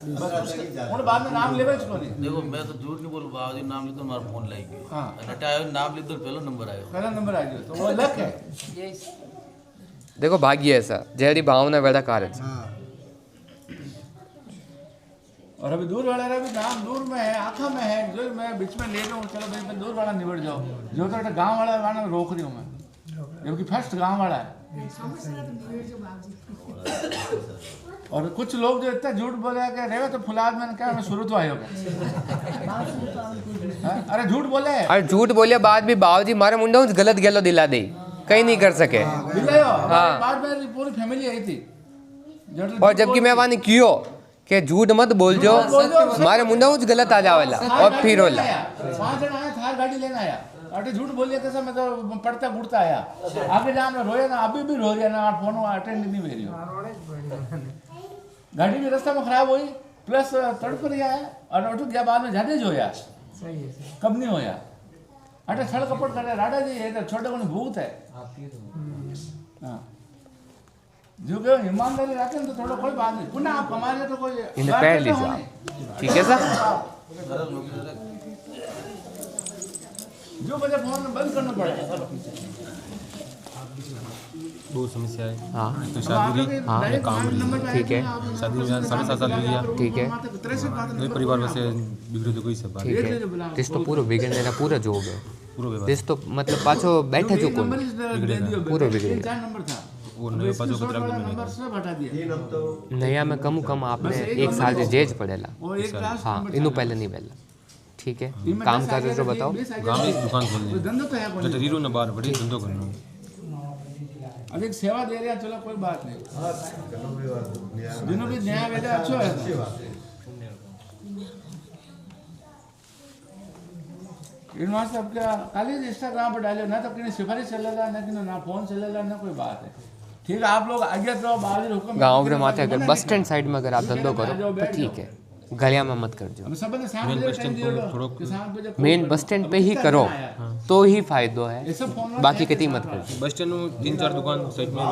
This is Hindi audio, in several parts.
उन बाद में नाम लेवे इसको नहीं। देखो मैं तो झूठ नहीं बोलूँ, बाबूजी नाम लिख दो हमारा फोन लाएगी। हाँ आयो नाम लिख दो, पहला नंबर आयो, पहला नंबर आ गया तो वो लक है। देखो भाग्य ऐसा जहरी भावना वेड़ा कार्य। और अभी दूर वाला भी नाम दूर में है, आँखा में है, जो मैं बीच में ले लूँ, चलो भाई दूर वाला निबट जाओ, जो तो गांव वाला वाला रोक रही हूँ मैं, क्योंकि फर्स्ट गांव वाला है। और कुछ लोग जो इतना झूठ बोले कि रेवे तो फुलाद मैंने क्या मैं शुरू तो आयो अरे झूठ बोले, अरे झूठ बोलिया बाद भी बाबूजी मारे मुंडा गलत गेलो दिला दे, कहीं नहीं कर सके। हाँ बाद में पूरी फैमिली आई थी। और जबकि मैं वहां कियो कि झूठ मत बोल जो, मारे मुंडा गलत आ जावेला और फिर होला 5 जन आया, थार गाड़ी लेना आया, अटे झूठ बोलिए कैसा मैं तो पढ़ता गुड़ता आया, आगे जाम रोया ना, अभी भी रो रहा ना, फोन अटेंड नहीं मेरी गाड़ी भी रास्ता में खराब हुई, प्लस तड़प रहा है और उठ गया बाद में ज्यादा होया, कब नहीं होया अटे छड़ कपट करे राडा जी, ये तो छोटे को भूत है। हाँ जो कि ईमानदारी रखें तो थोड़ा कोई बात नहीं, पुनः आप कमा रहे तो कोई इन्हें पैर लीजिए आप, ठीक है सर। जो वजह फोन बंद करना पड़ेगा। दो समस्या है। हाँ तो शादी हुई, हाँ काम हुई, ठीक है, शादी में 7.5 साल हो गया, ठीक है, दो परिवार वैसे बिगड़े तो कोई सब बात ठीक है। तिस तो पूरा बिगड़ देना पूरा जोग है, पूरा व्यवहार तिस तो मतलब पाछो बैठे जो कोई पूरा बिगड़ गया। नंबर था वो नया पाँच को तरह नंबर सब हटा दिया। नया में कम आपने 1 साल से जेज पड़ेला। वो एक क्लास हाँ इनू पहले नहीं पहला, ठीक है। काम कर रहे हो बताओ। गाँव में दुकान खोलने धंधो तो है कोई, हीरो न बाहर बड़ी धंधो करना, अब एक सेवा दे रहा, चलो कोई बात नहीं, जिन्हों भी न्याय वेदा अच्छो है। इन वास्ते अब क्या खाली इंस्टाग्राम पर डालो ना, तो किन्हीं सिफारिश चलेगा ना, कि ना फोन चलेगा ना, कोई बात है। ठीक है आप लोग आगे तो बाहर हुक्म गाँव के माथे अगर बस स्टैंड साइड में अगर आप धंधो करो तो ठीक है, गलिया में मत कर जो। मेन बस स्टैंड पे ही करो तो ही फायदो है, बाकी कितनी मत कर। बस स्टैंड में 3-4 दुकान साइड में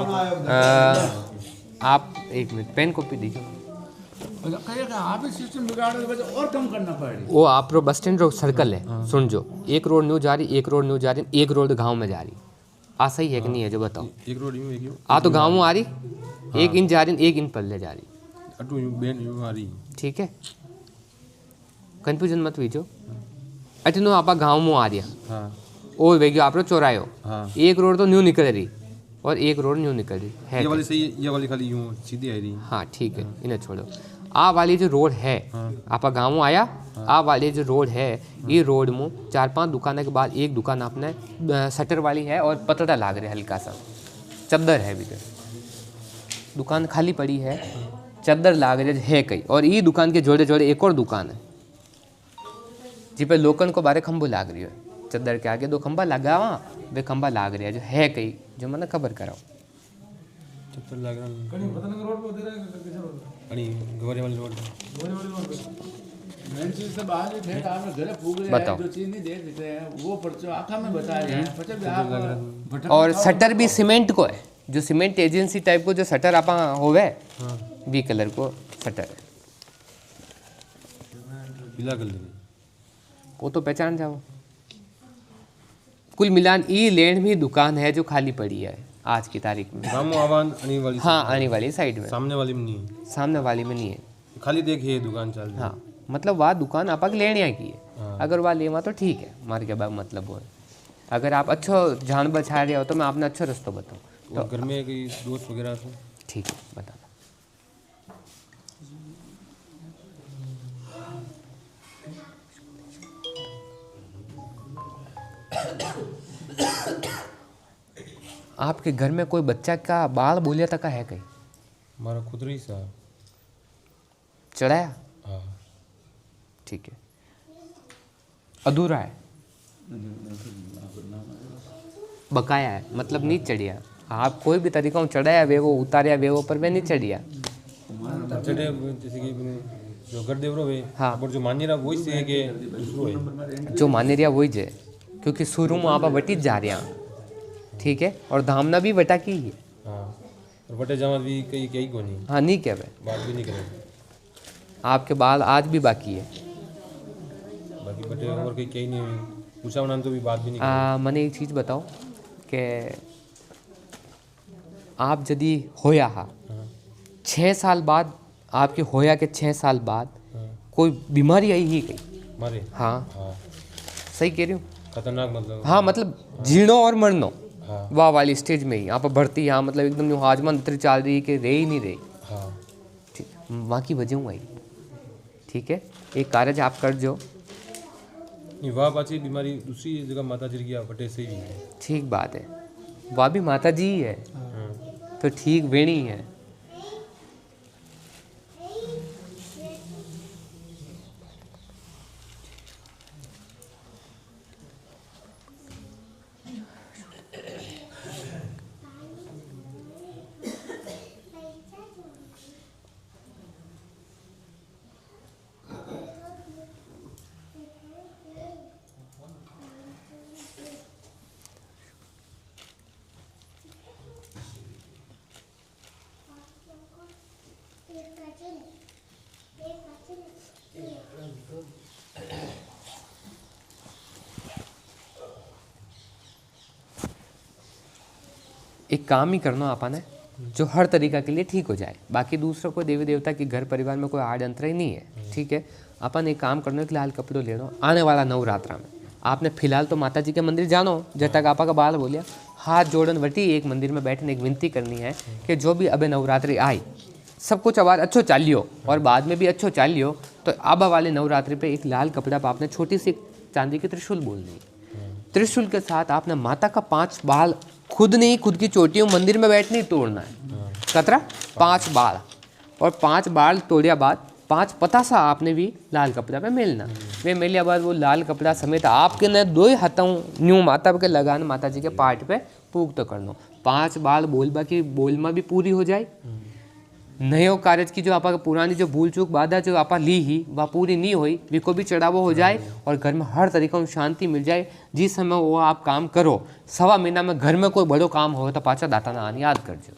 आप 1 मिनट पेन कॉपी दीजिए। आप ही सिस्टम बिगाड़ो तो और कम करना पड़ेगा। वो आप रो बस स्टैंड रो सर्कल है, सुन जो 1 रोड न्यू जा रही, 1 रोड न्यू जा रही, 1 रोड गाँव में जा रही, आ सही है कि नहीं है जो बताओ। एक रोड यूं एक आ तो गाँव में आ रही, 1 इन जा रही, 1 इन पल्ले जा रही, अटू यूं बेन यूं आ रही, ठीक है। कन्फ्यूजन मत वीजो। अटनो आपा गाँव में आ रहा, हाँ ओ वेगो आप चौरायो, हाँ 1 रोड तो न्यू निकल रही और 1 रोड न्यू निकल रही है। ये वाली सही है, ये वाली खाली यूं सीधी आ रही। हाँ ठीक है, इन्हें छोड़ो। आ वाली जो रोड है, आपा गाँव में आया, आ वाली जो रोड है, ये रोड में 4-5 दुकान के बाद एक दुकान आपने शटर वाली है और पतड़ा लाग रहा है, हल्का सा चद्दर है भीतर, दुकान खाली पड़ी है, चद्दर लाग रही है कहीं। और ये दुकान के जोड़े जोड़े एक और दुकान है जी पे लोकन को बारे खंभो लाग रही है, चद्दर के आगे 2 खंभा लगा हुआ, वे खंभा लाग रहा है जो है कहीं, जो मैंने खबर कराओ। चप्पल लग रहा अड़ी गवारे वाली रोड मेन चीज से बाहर ही ठेठ आपने गले फूक रहे बताओ। हैं, जो चीज नहीं देख रहे हैं वो पर्चो आँखा में बता रहे हैं, पता भी आप भटक और शटर भी सीमेंट को है, जो सीमेंट एजेंसी टाइप को जो शटर आप होवे वी कलर को शटर है, पीला कलर वो तो पहचान जाओ। कुल मिलान ई लैंड भी दुकान है जो खाली पड़ी है आज की तारीख में। गाँव में आवान आने वाली, हाँ आने वाली साइड में, सामने वाली में नहीं है, सामने वाली में नहीं है। खाली देखिए दुकान चल रही। हाँ मतलब वह दुकान आप लेने की है, हाँ। अगर वह लेवा तो ठीक है, मार के बाद मतलब वो है। अगर आप अच्छो जान बचा रहे हो तो मैं आपने अच्छा रास्ता बताऊँ तो घर में कोई दोस्त वगैरह तो ठीक है बता। आपके घर में कोई बच्चा का बाल बोलिया तक है कहीं हमारा खुद रही सा चढ़ाया, हाँ ठीक है, अधूरा है, बकाया है, मतलब नहीं चढ़िया। आप कोई भी तरीका चढ़ाया वे वो उतारिया वे वो पर वे नहीं चढ़िया। चढ़े जैसे कि जो कर देवरो वे, हाँ। और जो मान्य रहा वही से है कि दूसरो है, जो माने रिया वही जे, क्योंकि शुरू में आप वटी जा रहे हैं, ठीक है, और धामना भी वटा की है। हाँ और बटे जमा भी कई कई को नहीं हाँ नहीं क्या भाई बात भी नहीं करें। आपके बाल आज भी बाकी है। बाकी बटे और कहीं कहीं नहीं पूछा उन्होंने तो भी बात भी नहीं की। मैंने एक चीज़ बताओ कि आप यदि होया हा 6 साल बाद, आपके होया के 6 साल बाद कोई बीमारी आई ही कहीं? मारे हाँ हाँ सही कह रही हूँ। खतरनाक मतलब। हाँ मतलब जीणो और मरनो हाँ वाह वाली स्टेज में ही आप भर्ती, यहाँ मतलब एकदम जो आजमान उतरी चाल रही कि रही नहीं रही। हाँ ठीक, वहाँ की वजह हुआ ही। ठीक है, एक कार्य आप कर जो। नहीं वहाँ पाची बीमारी दूसरी जगह माता जी की बटे से ही है। ठीक बात है, वह भी माता जी ही है तो ठीक वेणी है। एक काम ही करना आपने जो हर तरीका के लिए ठीक हो जाए, बाकी दूसरों को देवी देवता के घर परिवार में कोई आड़ अंतर ही नहीं है। ठीक है, अपन एक काम करना कि लाल कपड़े लेना आने वाला नवरात्रा में आपने फिलहाल तो माता जी के मंदिर जानो, जब तक आपा का बाल बोलिया हाथ जोड़न वटी एक मंदिर में बैठने एक विनती करनी है कि जो भी अबे नवरात्रि आई सब कुछ अबार अच्छो चालियो और बाद में भी अच्छो चालियो, तो अब वाले नवरात्रि पे एक लाल कपड़ा पे आपने छोटी सी चांदी की त्रिशूल बोलनी। त्रिशूल के साथ आपने माता का 5 बाल खुद नहीं, खुद की चोटियों मंदिर में बैठ नहीं तोड़ना है। कतरा 5 बाल और 5 बाल तोड़िया बाद 5 पतासा आपने भी लाल कपड़ा पे मेलना। वे मेलिया बाद वो लाल कपड़ा समेत आपके न 2 हाथों न्यू माता के लगान माता जी के पार्ट पे पूग तो करनो। 5 बाल बोलबा की बोलमा भी पूरी हो जाए, नयो कार्य की जो आपा पुरानी जो भूल चूक बाधा जो आपा ली ही वह पूरी नहीं हुई विको भी चढ़ावो हो जाए और घर में हर तरीका शांति मिल जाए। जिस समय वो आप काम करो 1.25 महीना में घर में कोई बड़ो काम हो तो पाचा दाता ना आने याद करजो।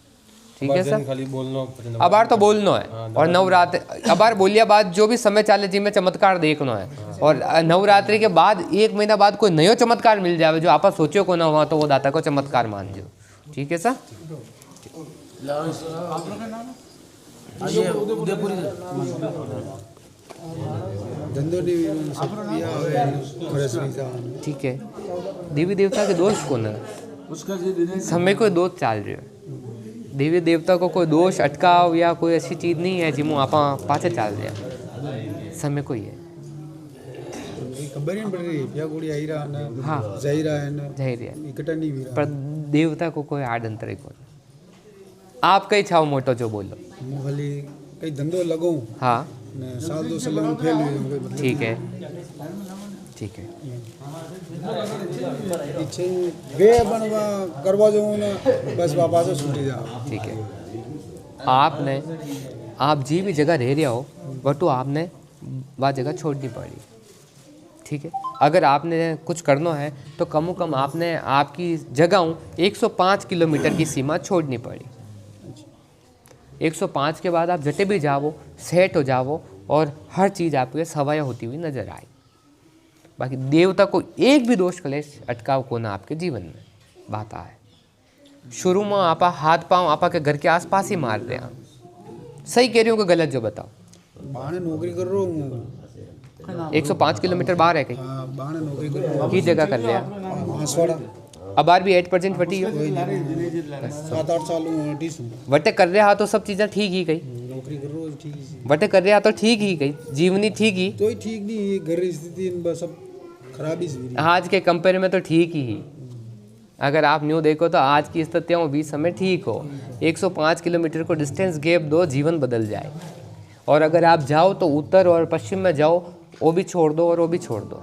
ठीक है सर, खाली बोलना अबार तो बोलना है और नवरात्रि अबार बोलिया बाद जो भी समय चाले जिनमें चमत्कार देखना है और नवरात्रि के बाद 1 महीना बाद कोई नयो चमत्कार मिल जाए जो आप सोचो को ना हुआ तो वो दाता को चमत्कार मान जो। ठीक है सर, उदयपुरी ठीक है। देवी देवता के दोष को ना समय कोई दोष चाल रहे हो, देवी देवता को कोई दोष अटकाव या कोई ऐसी चीज़ नहीं है जिमो आप पाचे चाल रहे समय कोई है। खबर ही नहीं पड़ रही क्या गोड़ी आई रहा ना। हाँ जाई रहा है ना जाहिर है, इकट्ठा नहीं भी रहा पर देवता को कोई आड़ अंतर को आप कई छाओ मोटो जो बोलो मैं खाली कई धंधो लगो। हाँ मैं 1-2 साल में फेल हुई। ठीक है, ठीक है। पीछे वे बनवा करवा जाऊँ ना बस वापस से छूटी जा। ठीक है, आपने आप जी भी जगह रह रहे हो वह तो आपने वह जगह छोड़नी पड़ी। ठीक है, अगर आपने कुछ करना है तो कम कम आपने आपकी जगह 105 किलोमीटर की सीमा छोड़नी पड़ी। 105 के बाद आप जटे भी जाओ सेट हो जाओ और हर चीज़ आपके सवाया होती हुई नजर आए। बाकी देवता को एक भी दोष कलेश अटकाव को ना आपके जीवन में बात आए। शुरू में आपा हाथ पाँव आपा के घर के आसपास ही मार रहे हैं, सही कह रही हूँ कि गलत जो बताओ। बाहर नौकरी कर रहा हूँ 105 किलोमीटर बाहर है कहीं बाहर नौकरी कर रहा हूँ की जगह कर रहे हैं। बांसवाड़ा अबार भी 8% वटी हो 7-8 साल हूँ वटे कर रहे हा तो सब चीज़ें ठीक ही गई, नौकरी कर रहा हूँ ठीक ही वटे कर रहे हा तो ठीक ही गई, जीवनी ठीक ही तो ठीक नहीं घर की स्थिति बस सब खराबी से आज के कंपेयर में तो ठीक ही। अगर आप न्यू देखो तो आज की स्थितियों 20 समय ठीक हो। 105 किलोमीटर को डिस्टेंस गैप दो, जीवन बदल जाए। और अगर आप जाओ तो उत्तर और पश्चिम में जाओ, वो भी छोड़ दो और वो भी छोड़ दो।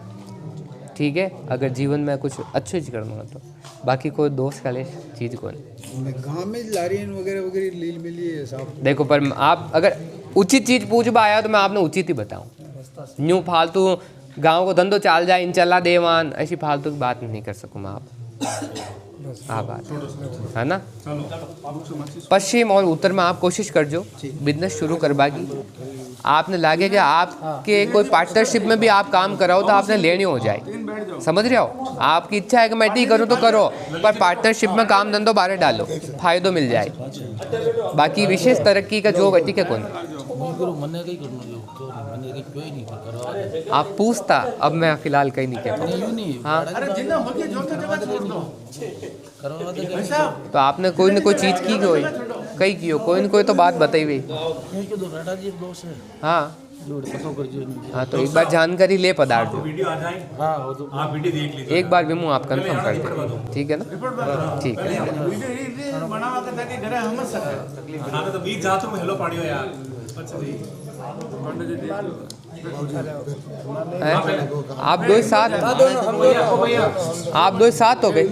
ठीक है, अगर जीवन में कुछ अच्छी चीज़ करना हो तो बाकी कोई दोस्त का ले चीज़ को नहीं। गाँव में लारियन वगैरह वगैरह लील मिली है साहब। देखो पर आप अगर उचित चीज़ पूछबा आया तो मैं आपने उचित ही बताऊँ। न्यू फालतू गांव को धंधो चाल जाए इन चला देवान ऐसी फालतू की बात नहीं कर सकूँ मैं आप। आभार है ना। पश्चिम और उत्तर में आप कोशिश कर जो बिजनेस शुरू करवागी। आपने लागे कि आपके कोई पार्टनरशिप में भी आप काम कराओ तो आपने लेनी हो जाए, समझ रहे हो। आपकी इच्छा है कि मैं ठीक करूँ तो करो, पर पार्टनरशिप में काम धंधो बाहर डालो, फायदो मिल जाए। बाकी विशेष तरक्की का जो घटी के कौन आप पूछता, अब मैं फिलहाल कहीं नहीं कहता। हाँ तो आपने कोई न कोई चीज़ की कोई कई कियो, कोई न कोई तो बात बताई हुई। हाँ हाँ तो एक बार जानकारी ले पदार्थ एक बार भी मुँह आप कंफर्म कर दे, ठीक है ना। ठीक है आप दो साथ हो गए।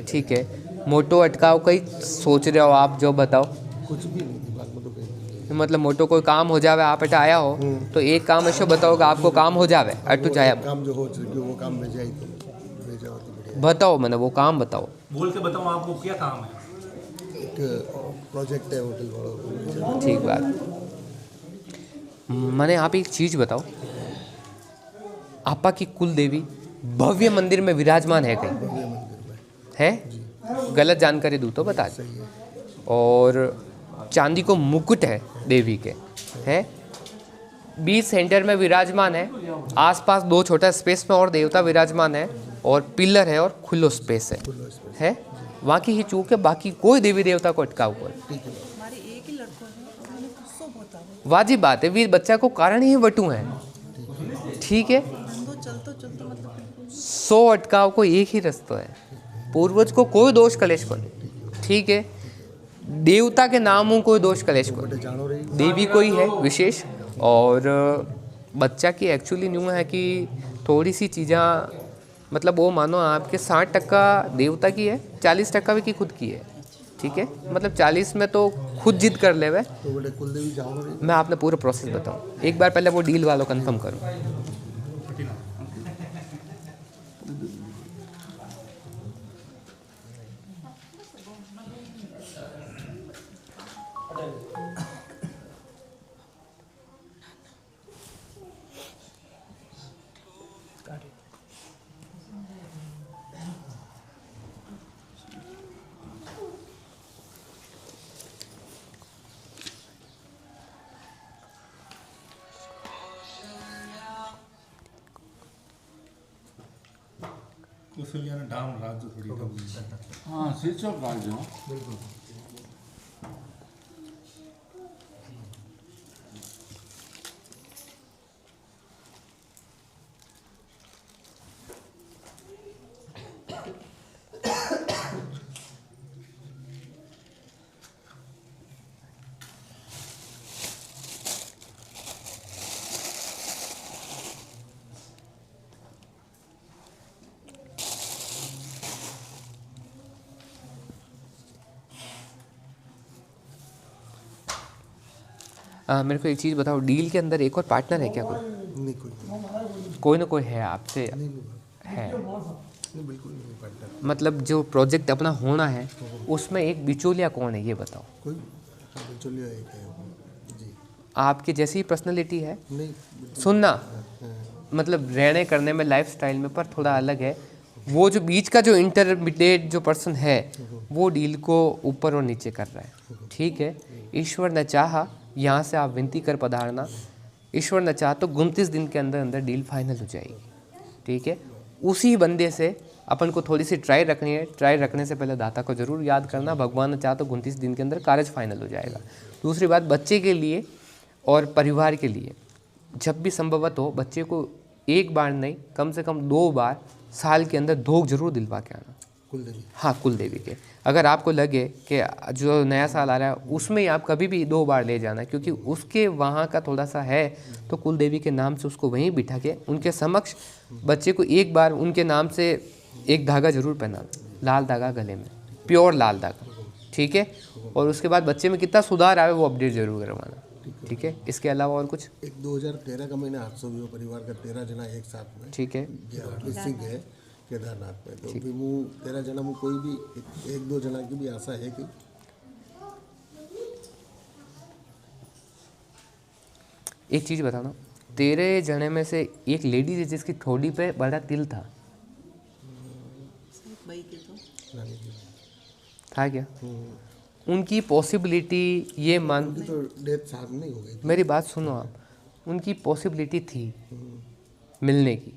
ठीक है, मोटो अटकाव कई सोच रहे हो आप, जो बताओ। कुछ भी नहीं दिमाग में तो कहीं मतलब मोटो कोई काम हो जावे, आप अटा आया हो तो एक काम ऐसे बताओ कि आपको काम हो जावे अटू जाए काम जो हो वो काम में जाए तो भेजा हो तो बढ़िया। बताओ, मैंने वो काम बताओ, बोल के बताओ आपको क्या काम है। एक प्रोजेक्ट है होटल वाला। ठीक बात। मैंने आप एक चीज़ बताओ, आपा की कुल देवी भव्य मंदिर में विराजमान है कहीं है? गलत जानकारी दूँ तो बता दे। और चांदी को मुकुट है देवी के है, बीच सेंटर में विराजमान है, आसपास दो छोटा स्पेस में और देवता विराजमान है, और पिलर है और खुलो स्पेस है। वहाँ की ही चूक है, बाकी कोई देवी देवता को अटका हुआ है। वाजिब बात है, वीर बच्चा को कारण ही वटू है, ठीक है। 100 अटकाव को एक ही रास्ता है, पूर्वज को कोई दोष कलेश को नहीं, ठीक है। देवता के नामों कोई दोष कलेश को नहीं, देवी कोई है विशेष। और बच्चा की एक्चुअली न्यू है कि थोड़ी सी चीज़ें, मतलब वो मानो आपके 60% देवता की है, 40% भी की खुद की है, ठीक है। मतलब 40 में तो खुद जिद कर ले वे। मैं आपने पूरा प्रोसेस बताऊँ, एक बार पहले वो डील वालों कंफर्म करूँ। हाँ स्विच ऑफ कर दो बिल्कुल। मेरे को एक चीज़ बताओ, डील के अंदर एक और पार्टनर है क्या? कोई नहीं, कोई ना कोई है आपसे है? नहीं, बिल्कुल नहीं पार्टनर। मतलब जो प्रोजेक्ट अपना होना है उसमें एक बिचौलिया कौन है ये बताओ। कोई बिचौलिया एक है जी। आपकी जैसी ही पर्सनैलिटी है? नहीं, सुनना मतलब रहने करने में, लाइफ स्टाइल में, पर थोड़ा अलग है। वो जो बीच का जो इंटरमीडिएट जो पर्सन है वो डील को ऊपर और नीचे कर रहा है, ठीक है। ईश्वर ने चाहा, यहाँ से आप विनती कर पधारना, ईश्वर ने चाहा तो 29 दिन के अंदर अंदर डील फाइनल हो जाएगी, ठीक है। उसी बंदे से अपन को थोड़ी सी ट्राई रखनी है। ट्राई रखने से पहले दाता को ज़रूर याद करना, भगवान ने चाहा तो 29 दिन के अंदर कार्य फाइनल हो जाएगा। दूसरी बात, बच्चे के लिए और परिवार के लिए जब भी संभवत हो, बच्चे को एक बार नहीं कम से कम 2 बार साल के अंदर धोख जरूर दिलवा के आना। कुलदेवी, हाँ कुलदेवी के। अगर आपको लगे कि जो नया साल आ रहा है उसमें ही आप कभी भी 2 बार ले जाना, क्योंकि उसके वहाँ का थोड़ा सा है, तो कुलदेवी के नाम से उसको वहीं बिठा के उनके समक्ष बच्चे को एक बार उनके नाम से एक धागा जरूर पहनाना, लाल धागा गले में, प्योर लाल धागा, ठीक है। और उसके बाद बच्चे में कितना सुधार आए वो अपडेट जरूर करवाना, ठीक है, इसके अलावा और कुछ? एक 2013 का महीने हादसा हुआ परिवार का 13 जना एक साथ में ठीक है, मिसिंग है केदारनाथ में। तो भी वो 13 जना में कोई भी एक दो जना की भी आशा है कि एक चीज़ बताना, 13 जने में से एक लेडी है जिसकी ठोड़ी पे बड़ा तिल था क्या? उनकी पॉसिबिलिटी ये मान, उनकी तो डेथ साथ नहीं हो गई। मेरी बात सुनो आप, उनकी पॉसिबिलिटी थी मिलने की,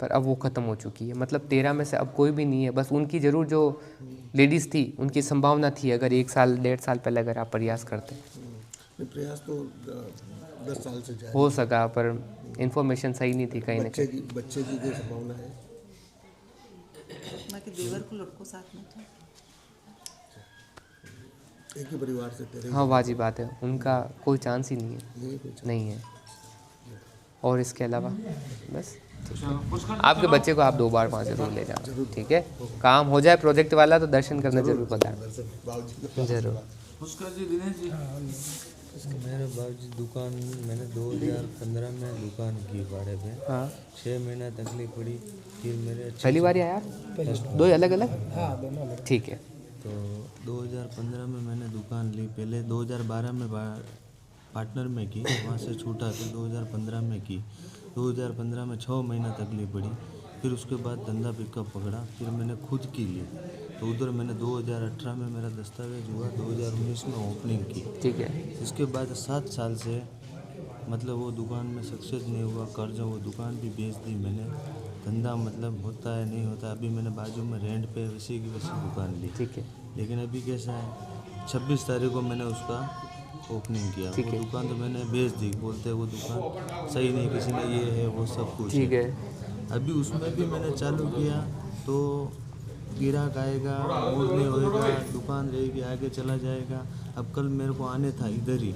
पर अब वो ख़त्म हो चुकी है। मतलब 13 में से अब कोई भी नहीं है, बस उनकी ज़रूर जो लेडीज़ थी उनकी संभावना थी, अगर 1 साल 1.5 साल पहले अगर आप प्रयास करते। प्रयास तो 10 साल से जारी हो सका, पर इन्फॉर्मेशन सही नहीं थी कहीं ना कहीं। बच्चे की कोई संभावना है। बाकी देवर को लड़कों साथ में था, एक ही परिवार से 13। हाँ वाजी बात है, उनका कोई चांस ही नहीं है, नहीं है। और इसके अलावा बस आपके बच्चे को आप 2 बार 5 जरूर ले जाना, ठीक है? काम हो जाए प्रोजेक्ट वाला तो दर्शन करना जरूर पधारना जरूर। पुष्कर जी, दिनेश जी, मेरे बाबूजी दुकान मैंने 2015 में दुकान की भाड़े पे। हाँ, 6 महीना तकलीफ पड़ी, फिर मेरे पहली बार आया आप? 2 अलग अलग? हाँ दोनों अलग। ठीक है। तो 2015 में मैंने दुकान ली, पहले 2012 में पार्टनर में की, वहाँ से छूटा, फिर 2015 में की। 2015 में 6 महीना तकलीफ पड़ी, फिर उसके बाद धंधा पिकअप पकड़ा, फिर मैंने खुद की ली। तो उधर मैंने 2018 में मेरा दस्तावेज हुआ, 2019 में ओपनिंग की। ठीक है। इसके बाद 7 साल से मतलब वो दुकान में सक्सेस नहीं हुआ, कर्ज वो दुकान भी बेच दी मैंने। धंधा मतलब होता है नहीं होता, अभी मैंने बाजू में रेंट पे वैसी की वैसी दुकान ली। ठीक है। लेकिन अभी कैसा है, 26 तारीख को मैंने उसका ओपनिंग किया। ठीक वो है। दुकान तो मैंने बेच दी, बोलते वो दुकान सही नहीं, किसी ने ये है वो सब कुछ। ठीक है। अभी उसमें भी मैंने चालू किया तो गिराहक आएगा, मूड नहीं होएगा, दुकान रहेगी, आगे चला जाएगा। अब कल मेरे को आने था इधर ही,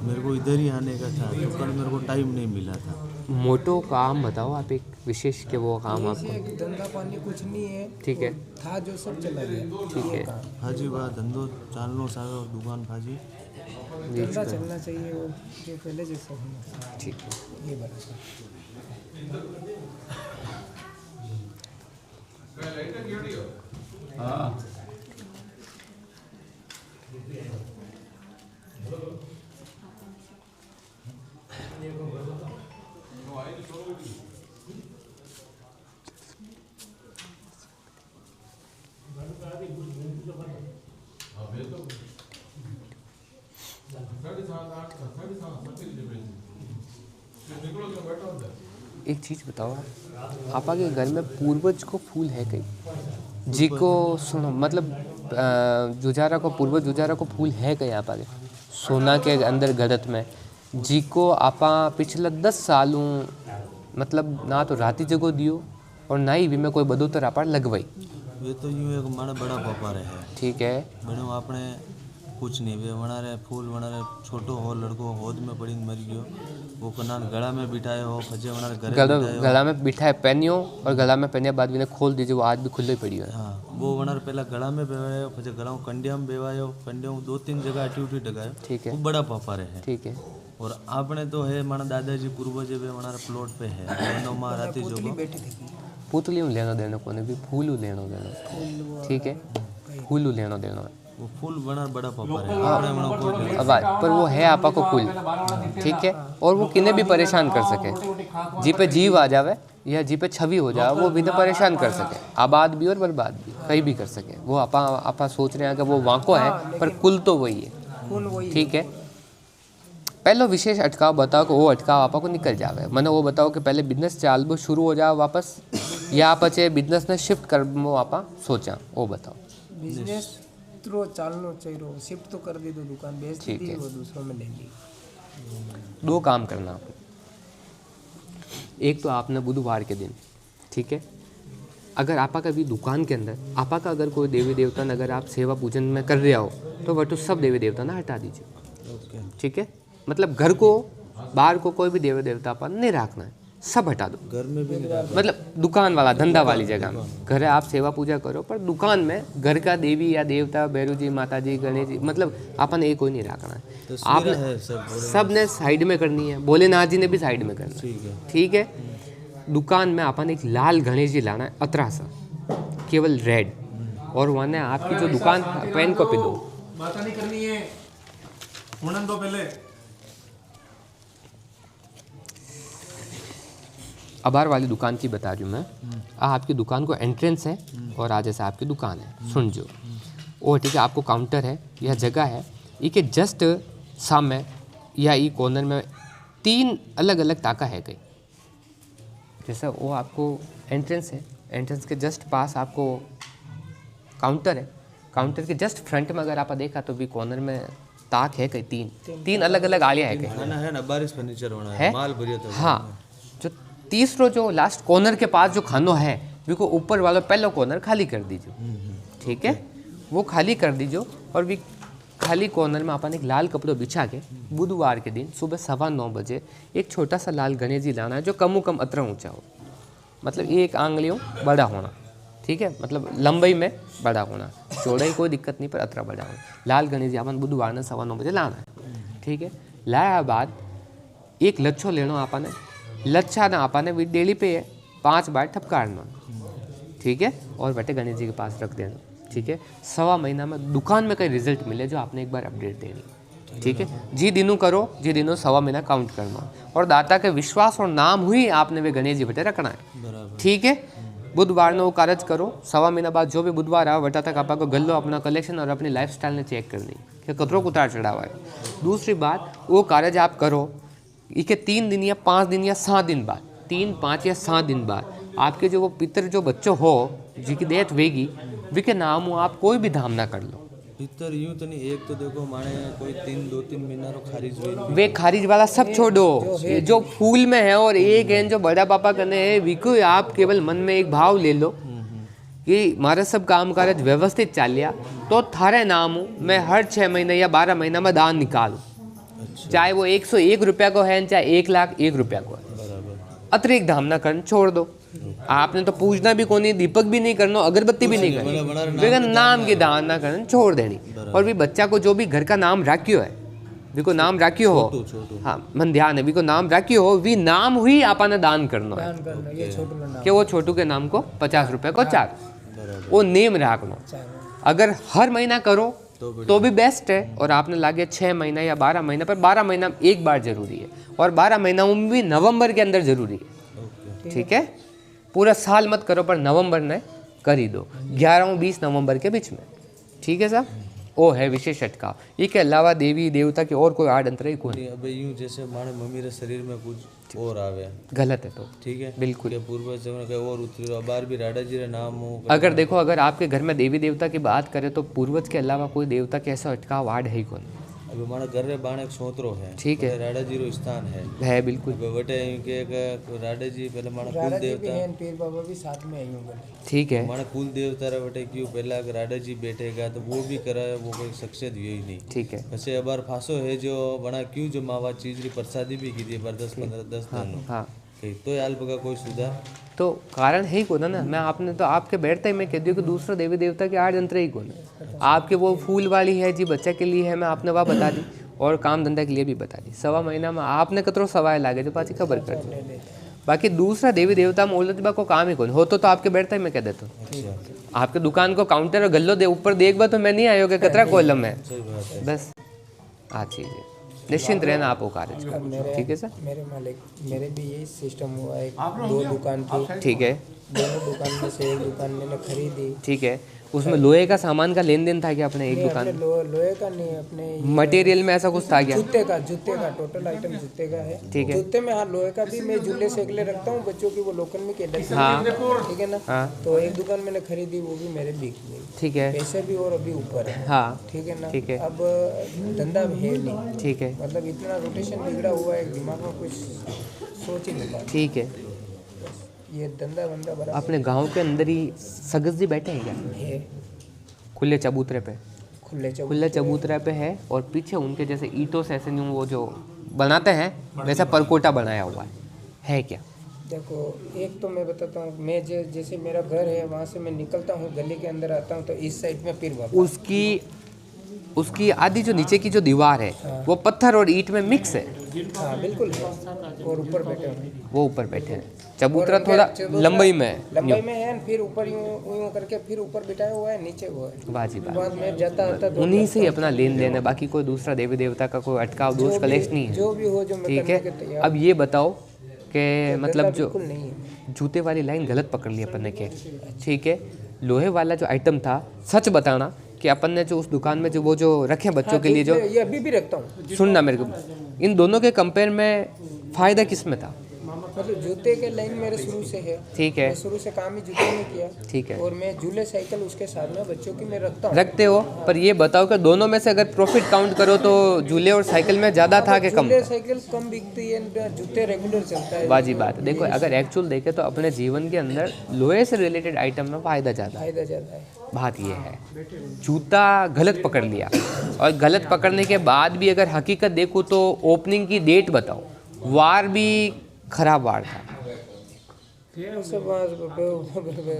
मेरे को इधर ही आने का था, तो कल मेरे को टाइम नहीं मिला था। मोटो काम बताओ आप, एक विशेष के वो काम आपको। धंधा पानी कुछ नहीं है, ठीक है। था जो सब चला गया। ठीक है। फाजी बा धंधो चालनो सारो और दुकान फाजी धंधा चलना चाहिए, वो जो पहले जैसा होना। ठीक है। ये बराबर। हाँ, एक चीज़ बताओ आप, आपके घर में पूर्वज को फूल है कहीं जी को सुनो, मतलब जुजारा को, पूर्वज जुजारा को फूल है कहीं आप आगे सोना के अंदर गदत में जी को आपा पिछला 10 सालों मतलब ना तो राती जगो दियो और ना ही भी में कोई बदोतर आपा लगवाई। वे तो यूँ एक मारा बड़ा पापा रहे। ठीक है। बनो आपने कुछ नहीं, वे बना रहे फूल बना रहे, छोटो हो लड़को होद में पड़ी मर गयो, वो कनान गला में बिठाए हो, फजे बना रहे गला में बिठाए पहनियो, और गला में पहने बाद भी खोल दीजिए, वो आज भी खुले पड़ी है। हाँ, वो बना पहला गला में बेवायो, फजे गला कंडिया में बेवायो, कंडिया में 2-3 जगह अटी उठी डगायो। ठीक है। वो बड़ा पापा रहे। ठीक है। और आपने तो है माना दादाजी पूर्वज वे हमारा प्लॉट पे है, दोनों माँ राती जो पुतली में लेना देना कोने भी, फूल लेना देना। ठीक है। फूल लेना देना, वो फूल बना बड़ा पापा रहे। आपने मना कोई आवाज पर वो है आपा को कुल। ठीक है। और वो किन्हें भी परेशान कर सके, जी पे जीव आ जावे या जी पे छवि हो जाए, वो भी तो परेशान कर सके, आबाद भी और बर्बाद भी, कहीं भी कर सके। वो आपा सोच रहे हैं कि वो वाको है, पर कुल तो वही है। ठीक है। पहले विशेष अटकाव बताओ कि वो अटकाव आपा को निकल जावे। मैंने वो बताओ कि पहले बिजनेस चालू शुरू हो जाए वापस, या आप बिजनेस ने शिफ्ट कर आपा सोचा, वो बताओ। बिजनेस तो चालनो चाहिए, शिफ्ट तो कर दी दो, दुकान बेच दी, वो दूसरों में ले ली। 2 काम करना आपको। एक तो आपने बुधवार के दिन, ठीक है, अगर आपा का भी दुकान के अंदर आपा का अगर कोई देवी देवता अगर आप सेवा पूजन में कर रहे हो, तो वह तो सब देवी देवता ना हटा दीजिए। ठीक है। मतलब घर को बाहर को कोई भी देवी देवता पर नहीं रखना है, सब हटा दो। घर में भी नहीं, मतलब दुकान वाला धंधा वाली जगह में, घर है आप सेवा पूजा करो, पर दुकान में घर का देवी या देवता भैरू जी, माता जी, गणेश जी, मतलब अपन एक कोई नहीं रखना है। आपने है सब सब ने साइड में करनी है, भोलेनाथ जी ने भी साइड में करना है, ठीक है। ठीक है। दुकान में अपन एक लाल गणेश जी लाना है, अतरा सा, केवल रेड, और वहाँ आपकी जो दुकान पेन कॉपी दो, बात नहीं करनी है, मुंडन दो पहले। अबार वाली दुकान की बता रही हूँ मैं। आपकी दुकान को एंट्रेंस है और आज जैसे आपकी दुकान है, सुन जो वो ठीक है, आपको काउंटर है या जगह है, ये जस्ट सामने या ये कॉर्नर में 3 अलग अलग ताका है कहीं, जैसा वो आपको एंट्रेंस है, एंट्रेंस के जस्ट पास आपको काउंटर है, काउंटर के जस्ट फ्रंट में अगर आप देखा तो भी कॉर्नर में ताक है कहीं, तीन अलग अलग आलिया है कहीं, खाना है ना, बारिश फर्नीचर होना है? है, माल भरिया तो हाँ, जो तीसरो जो लास्ट कॉर्नर के पास जो खानो है, बिल्कुल ऊपर वाला पहला कॉर्नर खाली कर दीजिए, ठीक है, वो खाली कर दीजिए। और भी खाली कॉर्नर में अपन एक लाल कपड़ो बिछा के बुधवार के दिन सुबह 9:15 बजे एक छोटा सा लाल गणेश जी लाना है, जो कम कम अतरा ऊंचा हो, मतलब 1 आंगलियों बड़ा होना, ठीक है, मतलब लंबाई में बड़ा होना, चौड़ाई कोई दिक्कत नहीं, पर अतरा बड़ा होना। लाल गणेश जी अपन बुधवार ने 9:15 बजे लाना है, ठीक है। लाया बाद एक लच्छो लेना आपने, लच्छा ना आपने भी डेली पे 5 बार ठपकारना, ठीक है, और बटे गणेश जी के पास रख देना, ठीक है। 1.25 महीना में दुकान में कई रिजल्ट मिले जो आपने एक बार अपडेट देनी, ठीक है। जी दिनों करो, जी दिनों 1.25 महीना काउंट करना, और दाता के विश्वास और नाम हुई आपने वे गणेश जी बटे रखना है, ठीक है। बुधवार ने वो कार्य करो, 1.25 महीना बाद जो भी बुधवार आओ बटा तक आपको गल्लो अपना कलेक्शन और अपनी लाइफस्टाइल ने चेक करनी कि कतरो उतार चढ़ावा है। दूसरी बात, वो कार्य आप करो इके 3 दिन या 5 दिन या 7 दिन बाद, 3, 5 या 7 दिन बाद आपके जो वो पितर जो बच्चों हो जिनकी डेथ वेगी, वे के नाम हो आप कोई भी धाम ना कर लो। भीतर यूं तो नहीं, एक तो देखो माने कोई 2-3 महीना रो खारिज हुई, वे खारिज वाला सब छोड़ो, ये जो फूल में है, और एक है जो बड़ा पापा कने है, विको आप केवल मन में एक भाव ले लो कि मारे सब काम काज व्यवस्थित चालिया, तो थारे नाम हो मैं हर 6 महीने या 12 महीना में दान निकालूं, चाहे वो 101 रुपया को है, चाहे 1,01,000 रुपया को है, अतिरिक्त धाम ना करना छोड़ दो। आपने तो पूजना भी कोनी, दीपक भी नहीं करना, अगरबत्ती भी नहीं करनी, नाम की दान ना करना छोड़ देनी। और भी बच्चा को जो भी घर का नाम राख्यो है, भी को नाम राख्यो हो, हाँ मन ध्यान है, भी को नाम राख्यो हो, भी नाम हुई आपने दान करना है, कि वो छोटू के नाम को 50 रुपये को 4, वो नेम राखना। अगर हर महीना करो तो भी बेस्ट है, और आपने लागे 6 महीना या 12 महीना, पर 12 महीना एक बार जरूरी है, और 12 महीना में भी नवंबर के अंदर जरूरी है, ठीक है। पूरा साल मत करो, पर नवंबर ने कर ही दो, 11 और 20 नवंबर के बीच में, ठीक है साहब। वो है विशेष अटकाव, ये के अलावा देवी देवता के और कोई आड़ अंतर ही कोई अब यूं जैसे माने मम्मी रे शरीर में कुछ और आवे, गलत है, तो ठीक है, बिल्कुल के पूर्वज जमाने के और उतरी बार भी राडा जी रे नाम हो। अगर देखो, अगर आपके घर में देवी देवता की बात करें तो पूर्वज के अलावा कोई देवता के ऐसा अटकाव आड़ है ही कौन, अब माने घर रे बाण एक सोतरो है, ठीक है, राडा जी रो स्थान है बिल्कुल, बटे के राडा जी पहले माने कुल देवता, पीर बाबा भी साथ में आई होंगे, ठीक है, माने कुल देवता रे बटे क्यों पहला राडा जी बैठेगा तो वो भी करे, वो कोई सक्सेस हुई ही नहीं, ठीक है। वैसे अब फांसो है जो बना क्यों जो मावा चीज री प्रसादी भी की थी पर 10-15 दिन, हाँ, तो याल बगा कोई सुधार तो कारण है ही कौन ना, मैं आपने तो आपके बैठते ही मैं कह दिया कि दूसरा देवी देवता के आड़ यंत्र ही कौन है। आपके वो फूल वाली है जी बच्चा के लिए है, मैं आपने वह बता दी, और काम धंधा के लिए भी बता दी। 1.25 महीना में आपने कतरो सवाल लागे जो पाची खबर कर दी। बाकी दूसरा देवी देवता में ओलतबा को काम ही कौन हो, तो आपके बैठता ही मैं कह देता हूँ, आपके दुकान को काउंटर और गल्लो दे ऊपर देख बा तो मैं नहीं आयो कि कतरा कॉलम है, बस आ चीज है, निश्चिंत रहना आप वो कार्य, ठीक है सर। मेरे मालिक मेरे भी यही सिस्टम हुआ है, 2 दुकान थी, ठीक है, दोनों दुकान में से एक दुकान मैंने खरीदी, ठीक है। उसमें लोहे का सामान का लेन देन था क्या अपने एक दुकान, लोहे का नहीं, अपने मटेरियल में ऐसा कुछ था क्या, जूते का टोटल आइटम जूते का है, ठीक है। जूते में हाँ लोहे का भी मैं झूले से अगले रखता हूँ, बच्चों की वो लोकल में के हाँ, ठीक है ना, हाँ, तो एक दुकान मैंने खरीदी, वो भी मेरे बिक गई, ठीक है, पैसे भी और अभी ऊपर है, हाँ, ठीक है ना, ठीक है। अब धंधा है नहीं, ठीक है, मतलब इतना रोटेशन बिगड़ा हुआ है, दिमाग में कुछ सोच ही नहीं पा, ठीक है। ये धंधा बंदा बड़ा अपने गांव के अंदर ही सगज जी बैठे हैं क्या, है, खुले चबूतरे पे, खुले चबूतरे पे है, और पीछे उनके जैसे ईंटों से ऐसे यूं वो जो बनाते हैं वैसा परकोटा बनाया हुआ है क्या, देखो एक तो मैं बताता हूँ, मैं जैसे मेरा घर है वहाँ से मैं निकलता हूँ, गली के अंदर आता हूँ तो इस साइड में फिर वापस। उसकी आधी जो नीचे की जो दीवार है वो पत्थर और ईंट में मिक्स है। हाँ बिल्कुल है। और ऊपर बैठे हैं वो ऊपर बैठे हैं। चबूतरा थोड़ा लंबाई में है, लंबाई में है, फिर ऊपर यूं करके फिर ऊपर बिठाया हुआ है, नीचे वो है। बाजी बाद में जाता आता उन्हीं से ही अपना लेन देन है, बाकी कोई दूसरा देवी देवता का कोई अटकाव दोष कलेश नहीं है। जो भी हो जो मैं ठीक करने के है। तैयार। अब ये बताओ कि मतलब जो बिल्कुल नहीं है। जूते वाली लाइन गलत पकड़ ली अपन ने के, ठीक है। लोहे वाला जो आइटम था, सच बताना कि अपन ने जो उस दुकान में जो वो जो रखे बच्चों के लिए जो, ये अभी भी रखता हूँ। सुनना मेरे को, इन दोनों के कंपेयर में फ़ायदा किस में था? मतलब जूते के लाइन मेरे शुरू से है। ठीक है। मैं शुरू से काम ही जूते में किया। ठीक है। और मैं झूले साइकिल उसके साथ में बच्चों की मैं रखता हूँ। रखते हो, पर ये बताओ कि दोनों में से अगर प्रॉफिट काउंट करो तो झूले और साइकिल में ज़्यादा था कि कम? झूले साइकिल कम बिकती है, जूते रेगुलर चलता है। बाजी बात है। देखो अगर एक्चुअल देखे तो अपने जीवन के अंदर लोहे से रिलेटेड आइटम में फ़ायदा ज़्यादा है। फायदा ज़्यादा है। बात ये है, जूता गलत पकड़ लिया, और गलत पकड़ने के बाद भी अगर हकीकत देखूँ तो ओपनिंग की डेट बताओ, वार भी खराब वार था।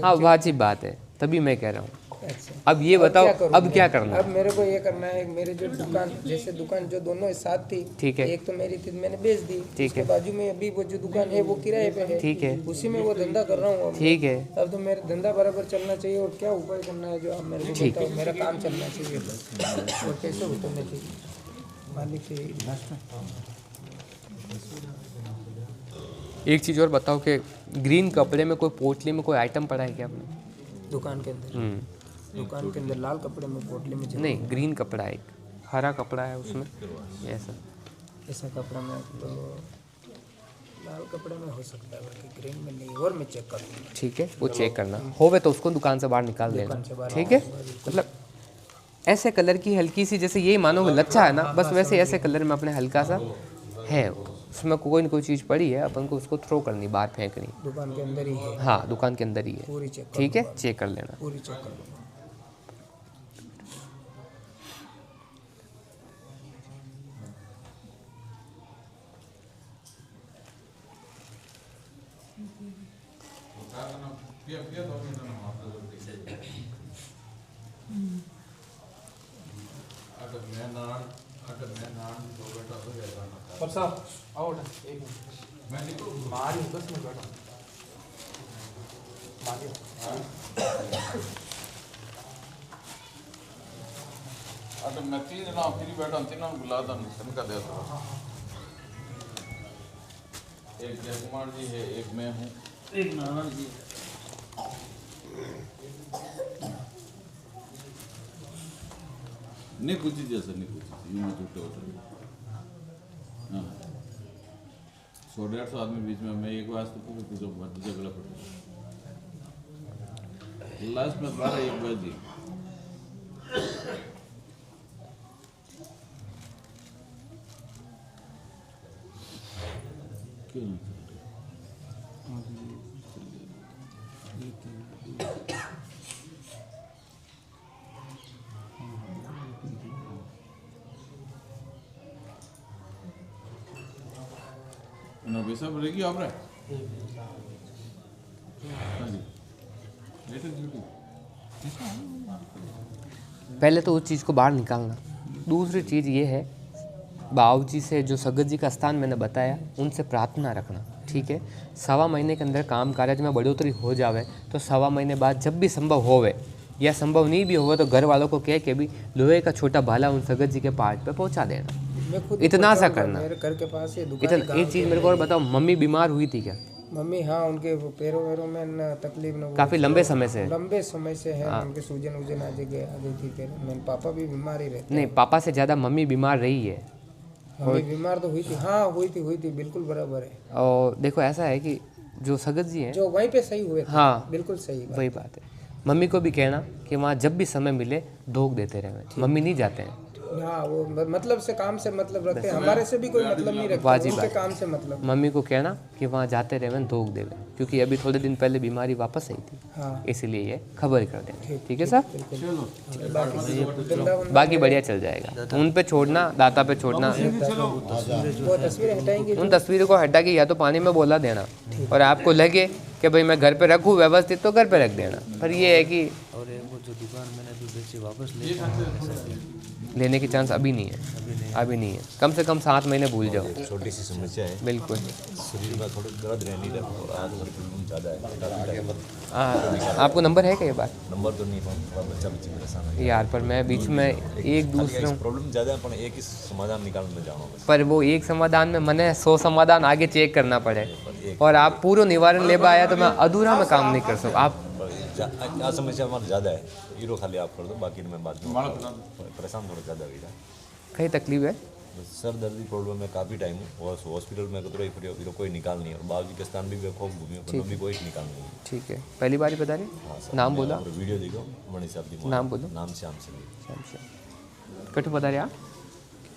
हाँ बाजी बात है, तभी मैं कह रहा हूँ। अच्छा। अब ये बताओ अब क्या करना? अब मेरे को ये करना है, मेरे जो दुकान जैसे दुकान जो दोनों साथ थी, ठीक है। एक तो मेरी थी मैंने बेच दी, ठीक उसके है। बाजू में अभी वो जो दुकान है वो किराए पे है, ठीक है। उसी में वो धंधा कर रहा हूँ। ठीक है। अब तो मेरा धंधा बराबर चलना चाहिए, और क्या उपाय करना है जो आप मेरे को बताओ। मेरा काम चलना चाहिए और कैसे उतरना चाहिए मालिक से। एक चीज़ और बताओ कि ग्रीन कपड़े में कोई पोटली में कोई आइटम पड़ा है क्या आपने? दुकान के अंदर, दुकान के अंदर लाल कपड़े में पोटली में नहीं, ग्रीन कपड़ा है, एक हरा कपड़ा है उसमें, ऐसा कपड़ा में तो लाल कपड़े में हो सकता है, बाकी ग्रीन में नहीं। और मैं चेक करूँगा। ठीक है, वो चेक करना होवे तो उसको दुकान से बाहर निकाल देना। ठीक है। मतलब ऐसे कलर की हल्की सी, जैसे यही मानो लच्छा है ना, बस वैसे ऐसे कलर में अपने हल्का सा है, उसमें कोई ना कोई चीज़ पड़ी है, अपन को उसको थ्रो करनी, बाहर फेंकनी। दुकान के अंदर ही है। हाँ दुकान के अंदर ही है। पूरी चेक ठीक है, चेक कर लेना। पूरी चेक कर लूँगा। मैं तीन दिन फ्री बैठा हूँ, तीनों बुला दो, का दे दो। एक जय कुमार जी है, एक मैं हूँ, एक नारायण जी। नहीं कुछ ही जैसा नहीं, कुछ यूँ में टूटे होते। हाँ 100-150 आदमी बीच में, मैं एक बार तो कुछ झगड़ा पड़ा लास्ट में 12-1 बजे। वैसा बोलेगी आप रे पहले तो उस चीज़ को बाहर निकालना। दूसरी चीज़ ये है, बाबूजी से जो सगत जी का स्थान मैंने बताया, उनसे प्रार्थना रखना। ठीक है, 1.25 महीने के अंदर काम काज में बढ़ोतरी हो जावे तो 1.25 महीने बाद जब भी संभव होवे, या संभव नहीं भी होवे तो घर वालों को कह के भी लोहे का छोटा भाला उन सगत जी के पार्ट पे पहुंचा देना। इतना सा करना। मेरे घर के पास ये दुकान। इतना एक चीज़ मेरे को और बताओ, मम्मी बीमार हुई थी क्या? मम्मी हाँ, उनके पैरों वैरों में न तकलीफ न, काफ़ी लंबे समय से है। उनके सूजन वूजन आ गई थी पैर में। पापा भी बीमार ही रहते। नहीं, पापा से ज़्यादा मम्मी बीमार रही है। मम्मी बीमार तो हुई थी, हाँ हुई थी, बिल्कुल बराबर है। और देखो ऐसा है कि जो सगत जी हैं जो वहीं पे सही हुए थे, हाँ बिल्कुल सही वही बात है। मम्मी को भी कहना कि वहाँ जब भी समय मिले धोख देते रहे। मम्मी नहीं जाते हैं, हाँ वो मतलब से काम से मतलब रखते हैं, हमारे से भी कोई मतलब नहीं रखते, वाजिब उनके बात। काम से मतलब। मम्मी को कहना कि वहाँ जाते रहे धोख देवे, क्योंकि अभी थोड़े दिन पहले बीमारी वापस आई थी, हाँ इसीलिए ये खबर कर देना। ठीक है सर, वृंदावन बाकी बढ़िया चल जाएगा। उन पे छोड़ना, दाता पे छोड़ना, वो तस्वीरें हटाएंगे उन तस्वीरों को हटा के या तो पानी में बोला देना, और आपको लगे कि भाई मैं घर पे रखूँ व्यवस्थित तो घर पे रख देना। पर ये है कि और ये वो जो दुकान मैंने अभी बेची वापस ले लेने की चांस अभी नहीं है, अभी नहीं है। कम से कम 7 महीने भूल जाओ। छोटी सी समस्या है, बिल्कुल। शरीर में थोड़ी दर्द रहने लगा और आज प्रॉब्लम ज़्यादा है। आपको नंबर है क्या ये बात? नंबर तो नहीं पाऊँ, बच्चा बच्ची परेशान है यार पर मैं बीच में एक दूसरों प्रॉब्लम ज़्यादा है, पर एक ही समाधान निकालने जाना बस। पर वो एक समाधान में मैंने 100 समाधान आगे चेक करना पड़े, और आप पूरा निवारण ले पाया तो मैं अधूरा में काम नहीं कर सकता। आप आ समस्या हमारे ज़्यादा है, हीरो खाली आप कर दो, बाकी मैं बाद में परेशान थोड़ा ज़्यादा हुई था। कहीं तकलीफ है? सर दर्द की प्रॉब्लम है काफ़ी टाइम और हॉस्पिटल में कतरा फिर कोई निकाल नहीं, और बाकी के स्थान भी खूब घूमी पर भी कोई निकाल नहीं। ठीक है, पहली बार ही बता रहे? हाँ सर, नाम बोला? वीडियो देखो मणि साहब की, नाम बोलो। नाम श्याम सिंह। कटु बता रहे आप?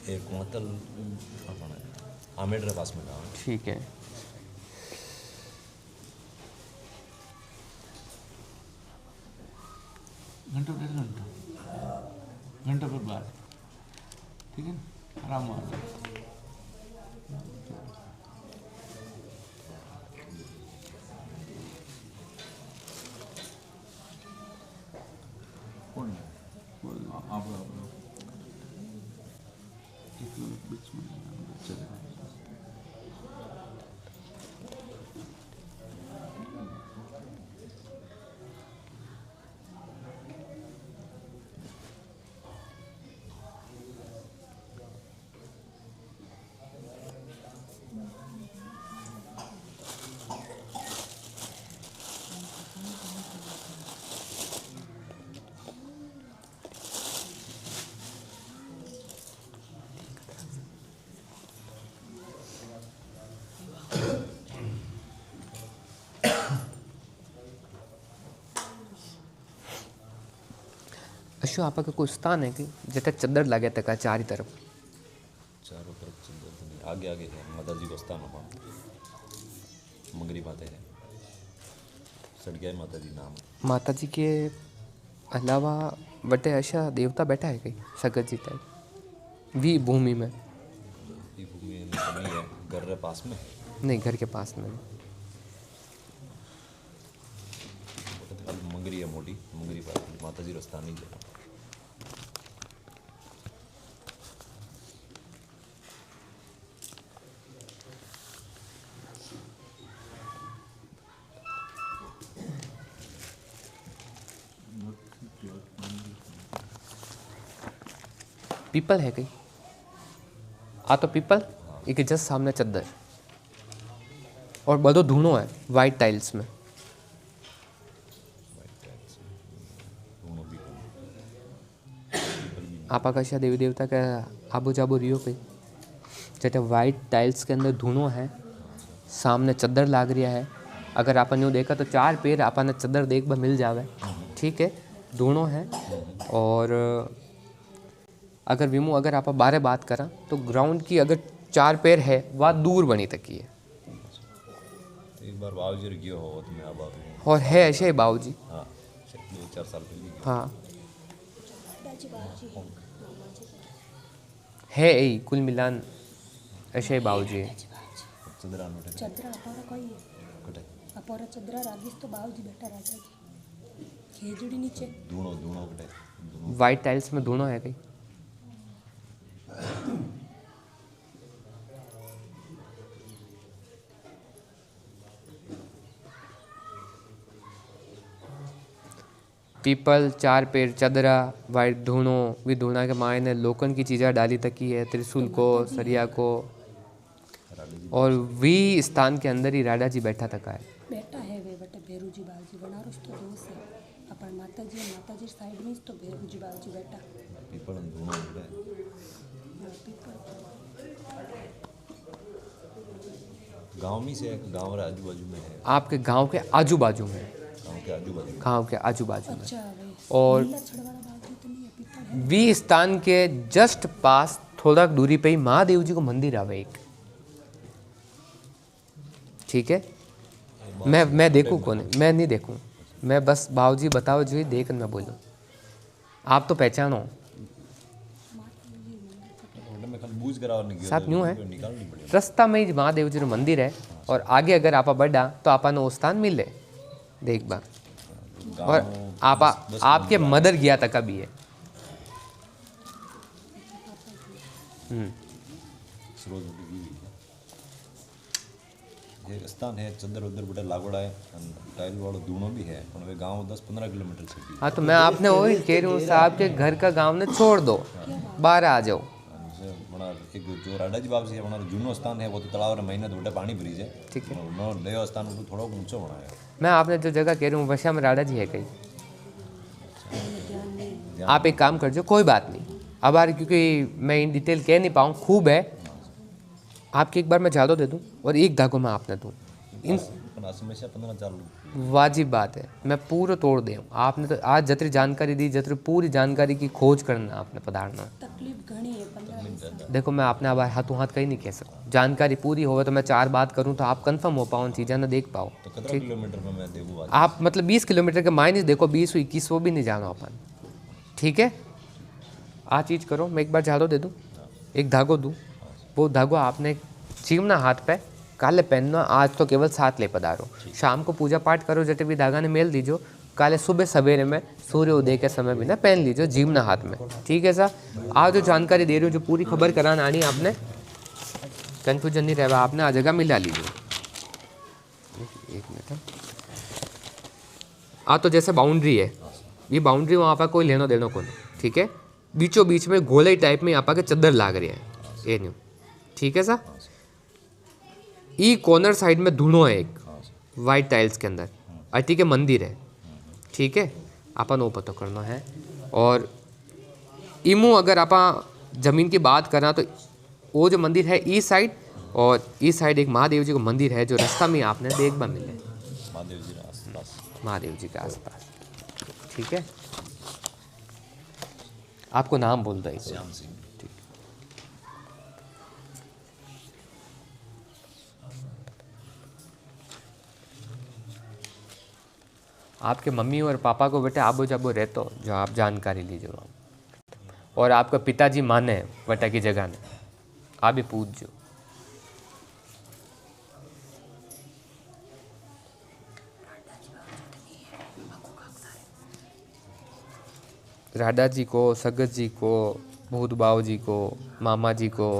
एक मतलब आमेर के पास में गाँव। ठीक है, घंटा 1.5 घंटा पर बाद, ठीक है ना, आराम आराम। कौन है? आप बीच में चले अशो आपा का कोई स्थान है कि जटा चद्दर लगे तक चारी तरफ? चारों तरफ चंदर तो नहीं, आगे आगे है माता जी को स्थान है, मंगरी माता है, सड़किया माता जी नाम। माता जी के अलावा बटे ऐसा देवता बैठा है कहीं सगत जी टाइप वी भूमि में? ये भूमि में कमी है, घर के पास में नहीं, घर के पास में। मंगरी है मोटी, मंगरी पास माता जी रास्ता नहीं है। पीपल है कहीं? आ तो पीपल एक जस्ट सामने चद्दर और बड़ो धूणो है वाइट टाइल्स में। आपा का देवी देवता का आबू जाबू रियो पे जैसे वाइट टाइल्स के अंदर धूणो है, सामने चद्दर लाग रहा है। अगर आपन यूँ देखा तो 4 पैर आपने चद्दर देख बा मिल जावे, ठीक है, धूणो है। और अगर विमू अगर आप बारे बात करा तो ग्राउंड की अगर 4 पैर है वह दूर बनी तकी है। एक बार बाबूजी गया हो तो मैं अब और है ऐसे ही बाबूजी। हाँ 2-4 साल पहले हाँ है यही कुल मिलान ऐसे ही बाबूजी है। चंद्रा नोटे चंद्रा अपारा कोई कटे अपारा चंद्रा रागिस तो बाबूजी बैठा राजा जी खेजड़ी नीचे दूनो दूनो कटे वाइट टाइल्स में दोनों है कहीं? पीपल 4 पैर चदरा वाइट धूणो भी धूणा के माए ने लोकन की चीज़ा डाली तकी है, त्रिशूल को सरिया को। और वी स्थान के अंदर ही राडा जी बैठा तका है। बैठा है वे बटे भेरू जी बाबूजी बनारस तो दोस्त है अपन माता जी साइड में तो भेरू जी बाबूजी बैठा पीपल दूनो कटे गांव में से गांव रे आजू बाजू में है। आपके गांव के आजू बाजू में? गांव के आजू बाजू गांव के आजू बाजू में। अच्छा वे और छड़वाड़ा बाबूजी तो नहीं है वी स्थान के जस्ट पास थोड़ा दूरी पे ही महादेव जी को मंदिर आवे एक, ठीक है। मैं देखूँ कौन है, मैं नहीं देखूँ, मैं बस बाबूजी बताओ जो देख मैं बोलूँ, आप तो पहचानो साथ न्यू है। रास्ता में ही महादेव जी रो मंदिर है और आगे अगर आपा बढ़ा तो आपा नो स्थान मिले देख बा, और आपा आपके मदर गया तक भी है। ये स्थान है चंदर उधर बड़ा लागोड़ा है, टाइल वाला दूनो भी है, और वे गांव 10-15 किलोमीटर से भी। हाँ तो मैं आपने वही कह रही हूँ साहब के घर का गांव ने छोड़ दो, बाहर आ जाओ। एक जो राडाजी बाबा से हमारा जूनो स्थान है वो तो तालाब रे महीना तो पानी भरी जाए, ठीक है। नो नया स्थान वो थोड़ा ऊंचा बनाया। मैं आपने जो जगह कह रही हूँ वशा में राडा जी है कहीं, आप एक काम कर जो, कोई बात नहीं अब यार, क्योंकि मैं इन डिटेल कह नहीं पाऊँ, खूब है आपकी एक बार मैं जादू दे दूँ और एक धागो मैं आपने दूँ, इन समस्या 15 चालू वाजिब बात है, मैं पूरा तोड़ दूँ। आपने तो आज जतरी जानकारी दी, जतरी पूरी जानकारी की खोज करना आपने पधारना। तकलीफ घनी है 15 देखो मैं आपने अब हाथों हाथ कहीं नहीं कह सकता, जानकारी पूरी होवे तो मैं 4 बात करूँ तो आप कंफर्म हो पाओ, चीज़ें ना देख पाओ। तो कितना किलोमीटर में मैं देखूँ आप मतलब 20 किलोमीटर के मायने देखो, 20 और 21 वो भी नहीं जाना अपन, ठीक है। आ चीज़ करो, मैं एक बार झाड़ो दे दूँ, एक धागो दूँ, वो धागो आपने चीमना हाथ पे काले पहनना, आज तो केवल साथ ले पधारो, शाम को पूजा पाठ करो, जटे भी धागा ने मेल दीजो, काले सुबह सवेरे में सूर्य उदय के समय भी ना पहन लीजिए जीवना हाथ में, ठीक है सर। आज जो जानकारी दे रही हूँ, जो पूरी खबर कराना आनी आपने, कन्फ्यूजन नहीं रहेगा, आपने आ जगह मिला लीजिए। एक मिनट, तो जैसे बाउंड्री है, ये बाउंड्री वहाँ पर कोई लेनो देनो को नहीं, ठीक है। बीचों बीच में गोले टाइप में यहाँ पर के चद्दर लाग रही है, ये न्यू, ठीक है सर। ई कॉर्नर साइड में धुनो है एक वाइट टाइल्स के अंदर, अटी के मंदिर है, ठीक है। अपन वो पता करना है, और इमू अगर आप जमीन की बात करा तो वो जो मंदिर है ईस्ट साइड, और ईस्ट साइड एक महादेव जी का मंदिर है जो रास्ता में आपने देखबा मिले, महादेव जी के आसपास, ठीक है। आपको नाम बोल दो, श्याम सिंह। आपके मम्मी और पापा को बेटे आबो जाबो रहते हो, जो आप जानकारी लीजिए, और आपका पिताजी माने बेटा की जगह ने, आप भी पूछ जो। राडा जी को, सगत जी को, भूत बाव जी को, मामा जी को,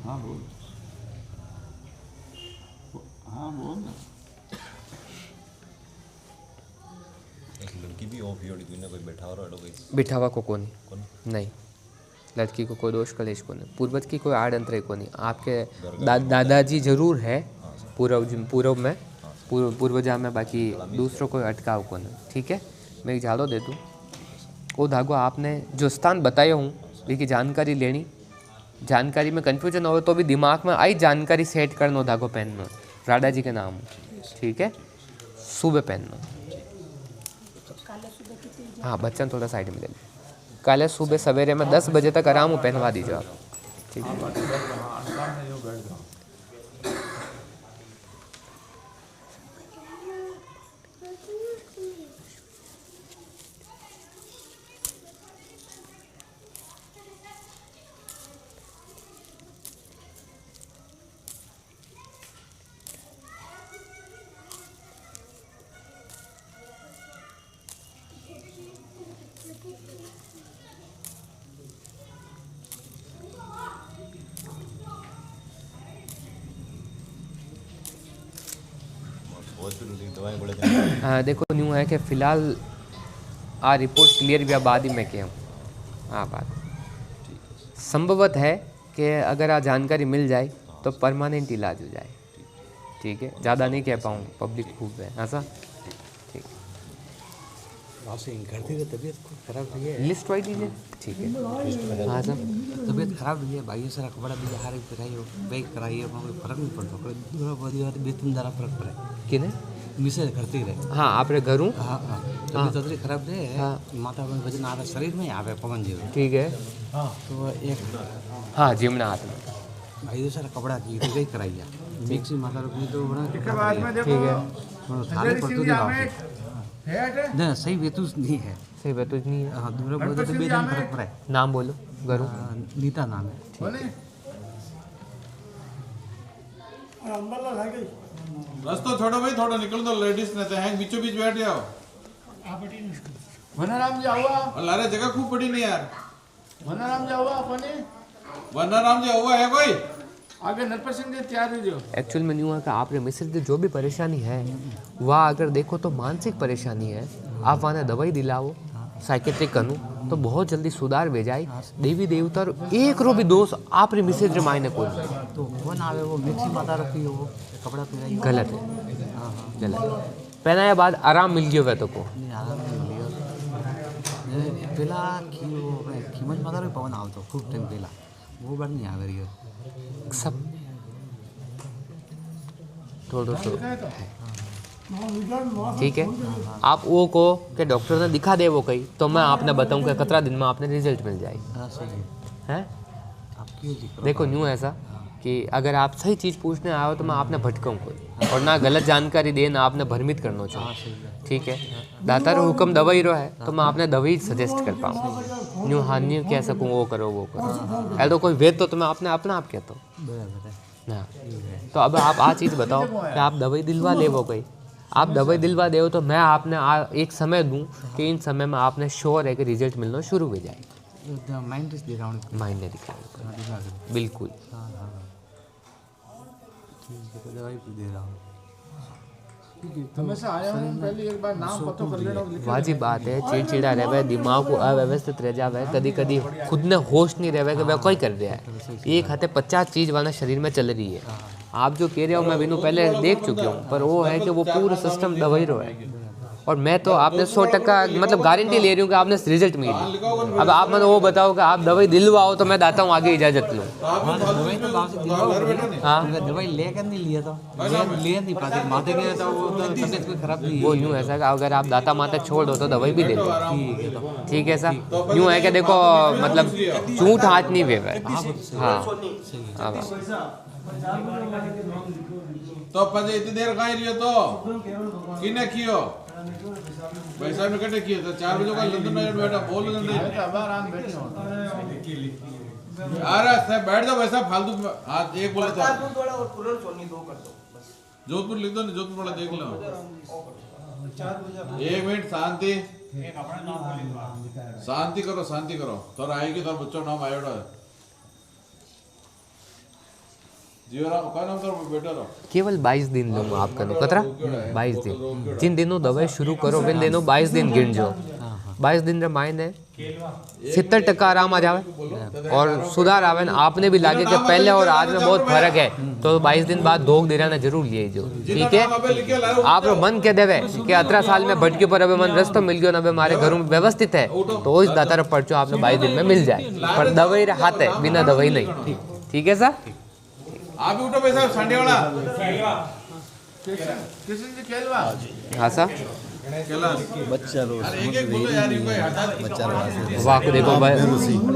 हाँ बोल, हाँ बोल ना। एक लड़की भी ऑफ योड़ी कोई ना कोई बैठा हो रहा है, बिठावा को कौन नहीं, लड़की को कोई दोष कलेश को नहीं, पूर्वज की कोई आड़ अंतरे को नहीं। आपके दादाजी जरूर है पूर्व में, पूर्वजा में, बाकी दूसरों को अटकाव को नहीं, ठीक है। मैं एक झाड़ो दे दूँ, वो धागो आपने जो स्थान बताया हूँ लेकिन जानकारी लेनी, जानकारी में कन्फ्यूजन हो तो भी दिमाग में आई जानकारी सेट करना, धागो पहनना राडा जी के नाम, ठीक है। सुबह पहनना, हाँ बच्चन थोड़ा साइड में ले लो, कल सुबह सवेरे में 10 बजे तक आराम पहनवा दीजिए आप, ठीक है। हाँ देखो न्यू है कि फ़िलहाल आ रिपोर्ट क्लियर भी बाद ही में कहूँ हाँ बात संभवत है कि अगर आ जानकारी मिल जाए तो परमानेंट इलाज हो जाए। ठीक है, ज़्यादा नहीं कह पाऊँ, पब्लिक खूब है ऐसा। ठीक घर की तबीयत खराब रही है, लिस्ट वाइज दीजिए। ठीक है हाँ सर, तबीयत खराब रही है भाई सारा कपड़ा भी हारे कराई हो बैग कराई हो फर्क नहीं पड़ता बेतन दारा फर्क पड़े कि मिसे करते ही रहे। हाँ आप घर हूँ हाँ हाँ तबीयत अतरी खराब रहे हाँ माता में वजन आ रहा शरीर में आवे पवन जी ठीक है तो एक हाँ जिमना हाथ में भाई सारा कपड़ा की गई कराई है मिक्सी माता रुपये तो बड़ा ठीक है थाने पर तो नहीं सही बेतुस नहीं है, सही बेतुस नहीं है। हाँ दूसरा बोलते तो बेजन फर्क पड़ा है। नाम बोलो गरू नीता नाम है। रस्तो छोड़ो भाई, थोड़ा निकल दो लेडीज ने तो हैंग बीचों बीच बैठ जाओ। वनाराम जी हुआ और लारे जगह खूब पड़ी नहीं यार। वनाराम जी हुआ कोने वनाराम जी हुआ है कोई आगे नरपत सिंह जी तैयार रहियो। एक्चुअल में न्यू है कि आपने मिस्र की जो भी परेशानी है वह अगर देखो तो मानसिक परेशानी है, आप वहाँ दवाई दिलाओ साइकेट्रिक करूँ तो बहुत जल्दी सुधार हो जाए। देवी देवता एक रो भी दोष आप रे मिस्र रे मायने कोई तो वो ना आवे वो मिक्सी माता रखी हो कपड़ा पहनाई गलत है गलत पहनाया बाद आराम मिल गया तो को नहीं आराम नहीं मिलियो पहला खीमच माता रे पवन आवतो खूब टाइम पहला वो बार नहीं आ रही है सब थोड़ा सो ठीक है। आप वो को कि डॉक्टर ने दिखा दे वो कहीं तो मैं आपने बताऊं कि 17 दिन में आपने रिजल्ट मिल जाए हैं। देखो न्यू ऐसा कि अगर आप सही चीज़ पूछने आए हो तो मैं आपने भटकाऊँ कोई और ना गलत जानकारी दे ना आपने भ्रमित करना चाहिए। ठीक है, दाता रो हुक्म दवाई रो है तो मैं आपने दवाई सजेस्ट कर पाऊँ न्यू हाँ न्यू कह सकूँ वो करो वो करो ऐसा तो कोई वेद तो मैं अपने अपना आप कहता हूँ हाँ। तो अब आप आ चीज़ बताओ कि आप दवाई दिलवा ले वो कोई आप दवाई दिलवा दे तो मैं आपने एक समय दूं कि इन समय में आपने श्योर है कि रिजल्ट मिलना शुरू हो जाए। माइंड नहीं दिखा बिल्कुल दवाई दे रहा हूँ हमेशा आया हूँ पहले एक बार नाम पता कर लेना। वाजिब बात है, चिड़चिड़ा रहे दिमाग को अव्यवस्थित रह जावे कदी कदी खुद ने होश नहीं रहे कि वह कोई कर रहा है। एक हाथे 50 चीज़ वाला शरीर में चल रही है। आप जो कह रहे हो मैं बिनु पहले देख चुकी हूँ पर वो है कि वो पूरा सिस्टम दवाई रो है और मैं तो आपने 100% मतलब गारंटी ले रही हूँ कि आपने रिजल्ट मिली। अब आप मतलब वो बताओ कि आप दवाई दिलवाओ तो मैं दाता हूँ आगे इजाज़त लूँ। दवाई तो हाँ दवाई लेकर नहीं लिया तो ले नहीं पाते माते के तो वो तो तबीयत कोई खराब नहीं वो यूँ ऐसा कि अगर आप दाता माता छोड़ दो तो दवाई भी दे दो। ठीक है सर, यूँ है कि देखो मतलब झूठ हाथ नहीं वेवे। हाँ तो पजे इतनी देर कहाँ रही तो किने कियो भाई साहब ने कटे किए तो 4 बजे का लंदन में बैठा बोल जल्दी आराम बैठे हो अरे साहब बैठ जाओ वैसा फालतू आज एक बोला था जोधपुर लिख दो ना जोधपुर वाला देख लो। 1 मिनट शांति शांति करो तो आएगी तो बच्चों नाम आयोड़ा केवल 22 दिन लूँगा आपका नो कतरा 22 दिन जिन दिनों दवाई शुरू करो विन दिनों 22 दिन गिन जाओ। 22 दिन रे मायने 70% आराम आ जावे और सुधार आवे। आपने भी लागे कि पहले और आज में बहुत फर्क है तो 22 दिन बाद 2 दिन जरूर लिए जो। ठीक है, आप मन कह देवे कि 18 साल में भटके पर अबे मन रस्तो मिल गयो ना हमारे घरों में व्यवस्थित है तो इस दाता पर्चो आपने 22 दिन में मिल जाए पर दवाई हाथ है बिना दवाई नहीं। ठीक है सर, आप भी उठो पैसा संडे वाला किशन जी खेलवा हाँ सर बच्चा रो वाह को देखो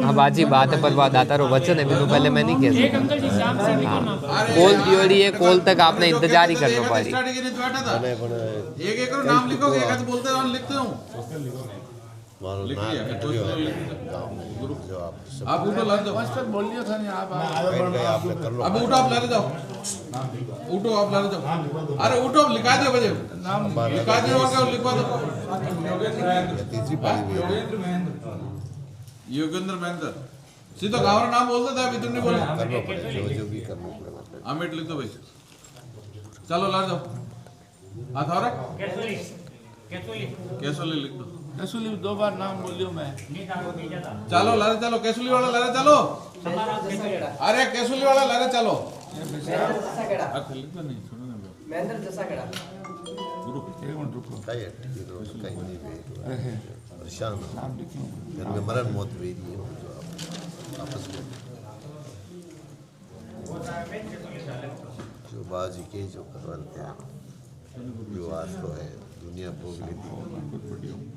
हाँ बाजी बात है पर वाह दाता रो वचन है बिल्कुल पहले मैं नहीं कह सकता। हाँ कॉल दियोड़ी है कॉल तक आपने इंतजार ही करना पड़ी। एक नाम लिखोगे एक बोलते लिखते हूँ आप उठो ला जाओ बोल दिया था नहीं आप अब उठो आप ला जाओ उठो आप ला जाओ अरे उठो लिखा दो बजे लिखा दो और क्या लिखवा दो योगेंद्र महेंद्र सीधा गाँव नाम बोल देता अभी तुमने बोला अमिट लिख दो भाई चलो ला जाओ अथॉरा कैसोली लिख दो कैसुली 2 बार नाम बोलियो मैं। चलो लारे चलो कैसुली वाला लारे चलो। अरे कैसुली वाला लारे चलो। अखिल तो नहीं सुनो ना महेंद्र जसाकड़ा ग्रुप 1 मिनट रुको। कहीं नहीं परेशान घर में मरण मौत हुई थी आपस में जो बाजी के जो करवन थे जो आज तो है दुनिया भोग लेती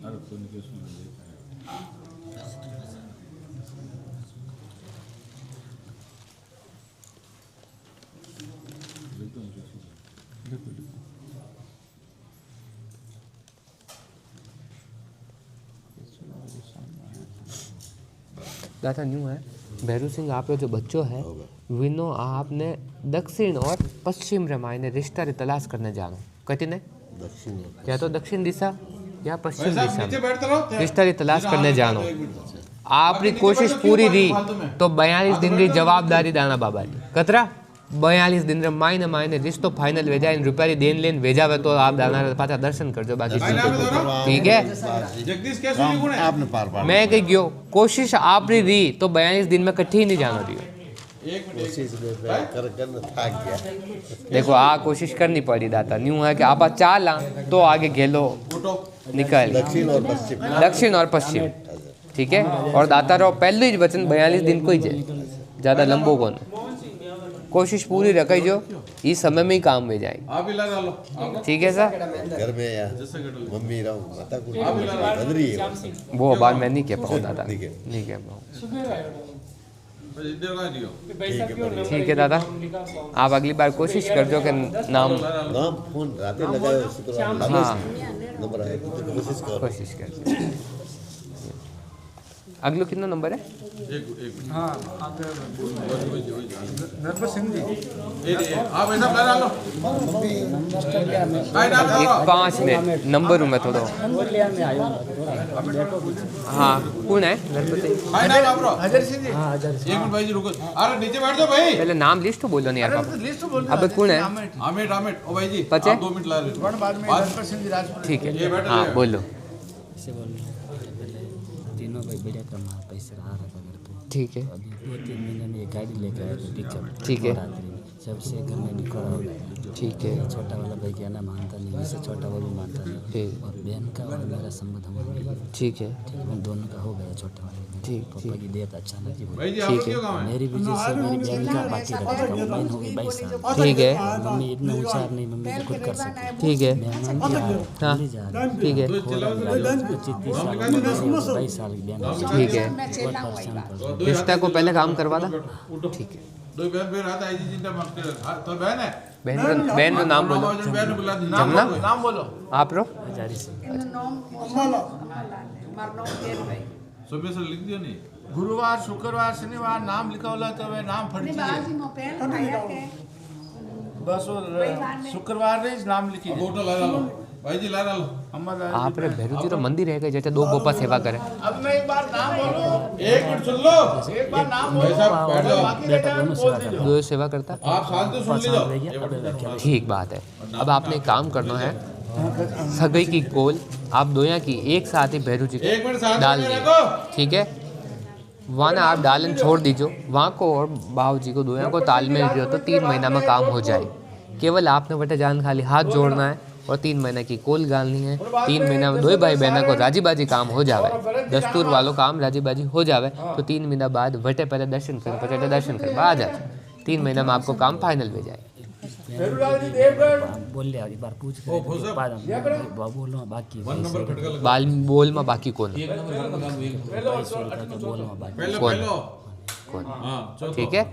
अरे तो नहीं कैसुली दादा न्यू है भैरू सिंह आप जो बच्चों है विनो आपने दक्षिण और पश्चिम रामायण रिश्ता रे तलाश करने जानो कहते ने दक्षिण या तो दक्षिण दिशा या पश्चिम भाई साहब, दिशा नीचे बैठते रहो। रिश्ता री तलाश करने जानो आपरी कोशिश पूरी री तो 42 दिन री जवाबदारी दाना बाबा री कतरा 42 दिन रे मायने रिश्तो फाइनल वेजाय रुपया देन लेन वेजावे तो आप दाना पाछा दर्शन करजो बाकी ठीक है जगदीश कैसुली कौन है? आपने पार पार मैं कही गयो कोशिश आपरी री तो 42 दिन में कठी नहीं जानो रही कोशिश में कर थक गया देखो आ कोशिश करनी पड़ी दाता न्यू है कि आप चाला तो आगे घेलो निकल दक्षिण और पश्चिम ठीक है और दाता रो पहले ही वचन 42 दिन को ही है ज्यादा लंबो कौन कोशिश पूरी रखी जो इस समय में ही काम में जाए आप ही ला डालो। ठीक है सर घर में या मम्मी रहूं माता को बदरी है वो बात मैं नहीं कह पाऊँ दादा नहीं कह पाऊँ इधर का दियो। ठीक है दादा आप अगली बार कोशिश कर जो कि नाम नाम फोन रात लगाए शुक्रवार हाँ नंबर आए तो कोशिश कर अगलो कितना नंबर है हाँ नरपत सिंह जी आप ऐसा ला डालो। भाई डाल दो। 5 में नंबर हूँ मैं थोड़ा हाँ कौन है गणपति भाई नाम आप रो। हजर सिंह जी। एक मिनट भाई जी रुको। अरे नीचे बैठ जाओ भाई। पहले नाम लिस्ट तो बोलो नहीं यार पापा लिस्ट बोल अब कौन है आमिर आमिर ओ भाई जी पचे? आप 2 मिनट ला रहे हो। बाद में नरपत सिंह जी राजपुर ठीक ये है बैठो हाँ ये। बोलो ऐसे बोलना पहले तीनों भाई बढ़िया कमा पैसे रहा था घर पे ठीक है अभी 2-3 महीने में ये गाड़ी लेकर आए थे पिकअप ठीक है। जब से घर में निकल हो गया ठीक है छोटा वाला भाई कहना मानता नहीं वैसे छोटा वाला भी मानता नहीं ठीक और बहन का और मेरा संबंध हमारा नहीं है। ठीक है ठीक है उन दोनों का हो गया छोटा वाले में। ठीक, पापा की डेथ अचानक ही हुई भाई जी आप ठीक है। क्यों गाँव है? मेरी वजह से मेरी बहन का बाकी रखा बहन हो गई 22 साल ठीक है और मम्मी इतना होशियार नहीं मम्मी को खुद कर सकती ठीक है मेहमान की हाँ नहीं जा रही ठीक है 25-30 साल 22 साल की बहन ठीक है बहुत परेशान कर रिश्ता को पहले काम करवा दा ठीक है दो बहन फिर आता है जी चिंता मत करो। तो बहन है बहन का नाम बोलो बहन बुला दी जमुना नाम बोलो आप रो सुबह से लिख दियो नहीं। गुरुवार शुक्रवार शनिवार नाम लिखा होला तो वे नाम फट जाए बस वो शुक्रवार रे नाम लिखी अब फोटो ला डालो। भाई जी ला डालो। अम्मद आप रे भैरू जी रो मंदिर है जैसे 2 बोपा सेवा करे अब मैं एक बार नाम बोलो एक मिनट सुन लो। एक बार नाम भाई बोलो साहब बैठ जाओ। बाकी का टाइम बोल दीजिए जो सेवा करता आप शांति सुन लीजिए। ठीक बात है अब आपने एक काम करना है सगई की कोल आप दोया की एक साथ ही भैरू जी एक मिनट शांति डाल में दिए रखो। ठीक है वहाँ ना आप डालन छोड़ दीजिए वहाँ को और बाबू जी को दोया को तालमेल दियो तो 3 महीना में काम हो जाए केवल आपने बटे जान खाली हाथ जोड़ना है और 3 महीने की कोल गालनी है 3 महीना में 2 भाई बहना को राजी बाजी काम हो जावे दस्तूर वालों काम राजी बाजी हो जावे तो 3 महीना बाद वटे पहले दर्शन कर पहले दर्शन कर आ जाते 3 महीना में आपको काम फाइनल हो जाए बोल लिया एक बार पूछ कर बोलो बाकी बाल बोल में बाकी कौन 2200 रुपया तो बोलो बाकी पहले कौन? पहलो। कौन हाँ चलो। ठीक है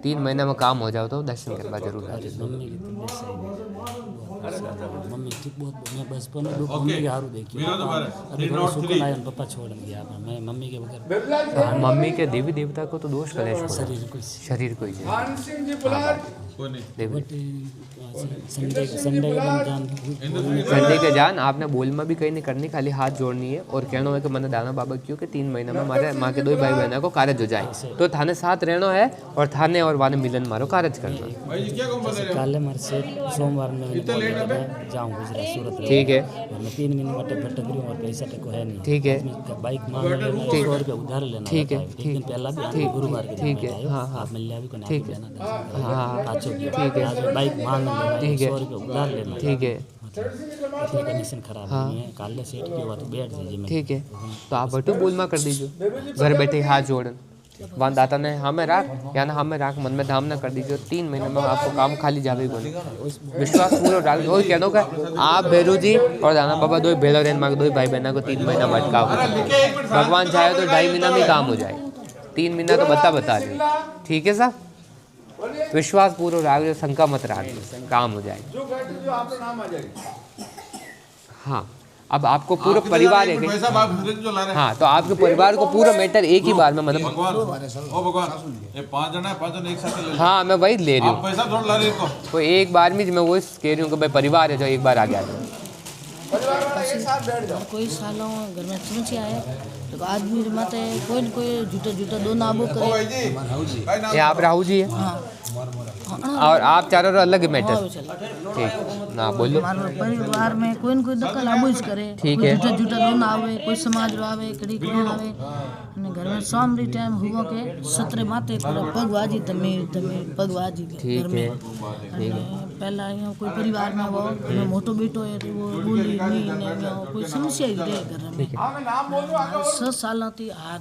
3 महीने में काम हो जाओ तो दर्शन करवा जरूर आए मम्मी की तबीयत सही नहीं मम्मी ठीक बहुत मैं बचपन में मम्मी के हारू देखी मिलो दोबारा। अभी बड़ा सुकून आया पापा छोड़ गया मैं मम्मी के बगैर मम्मी के देवी देवता को तो दोष कलेश को शरीर को शरीर को ही है। मान सिंह जी बुलार देखो संडे का जान संडे के जान आपने बोल में भी कहीं नहीं करनी, खाली हाथ जोड़नी है और कहना है कि मैंने दाना बाबा क्यों कि 3 महीना में हमारे माँ के 2 भाई बहना को कारज हो जाए, तो थाने साथ रहना है और थाने और वाने मिलन मारो कारज करना है। काले मार से सोमवार में जाऊँ गुजरात सूरत, ठीक है, मैं 3 महीने में भटक रही हूँ और पैसा टेको है नहीं, ठीक है, बाइक मांग लेना, 100 रुपये उधार लेना, ठीक है, एक दिन पहला भी गुरुवार के ठीक है, हाँ हाँ, आप मिल जाए को ठीक है, हाँ ठीक है, बाइक मांग लेना, ठीक है, 100 रुपये उधार लेना, ठीक है, इतनी कंडीशन खराब नहीं है, काले सेट के बाद बैठ जाइए, ठीक है, तो आप बटू बोल में कर दीजिए, घर बैठे हाथ जोड़न वहाँ दाता ने हमें राख या ना हमें राख मन में धाम ना कर दीजिए, 3 महीने में आपको काम खाली जावे को विश्वास पूरा राख दो। कहनो का आप भैरू जी और दाना बाबा 2 भेड़ो रेन मांग 2 भाई बहना को 3 महीना भटकाओ, भगवान चाहे तो 2.5 महीना में काम हो जाए, 3 महीना तो बता दे, ठीक है साहब, विश्वास पूरा राख दो, शंका मत राख दो, काम हो जाए। हाँ, अब आपको पूरा परिवार है, हाँ तो आपके परिवार को पूरा मैटर एक ही बार में मतलब, भगवान ये 5 जना है, 5 जन एक साथ ले, हाँ मैं वही ले रही हूँ, पैसा थोड़ा ला रही हो तो एक बार में मैं वही कह रही हूँ कि भाई परिवार है जो एक बार आ गया है। कोई सालों घर में समस्या है तो आदमी माते कोई न कोई झूठा दो नाबो करे। ये आप राहु जी है, और आप चारों अलग मैटर, ठीक ना बोलो, परिवार में कोई न कोई दखल आबूज करे, ठीक है, झूठा दो ना आवे, कोई समाज रो आवे, कड़ी को आवे, घर में शाम री टाइम हुआ के 17 माते पूरा पगवाजी तमे पगवाजी घर में, पहला यहाँ कोई परिवार में वो मोटो बेटो है वो बोली नहीं ने कोई समस्या ही रहे घर में, 6 साल थी हाथ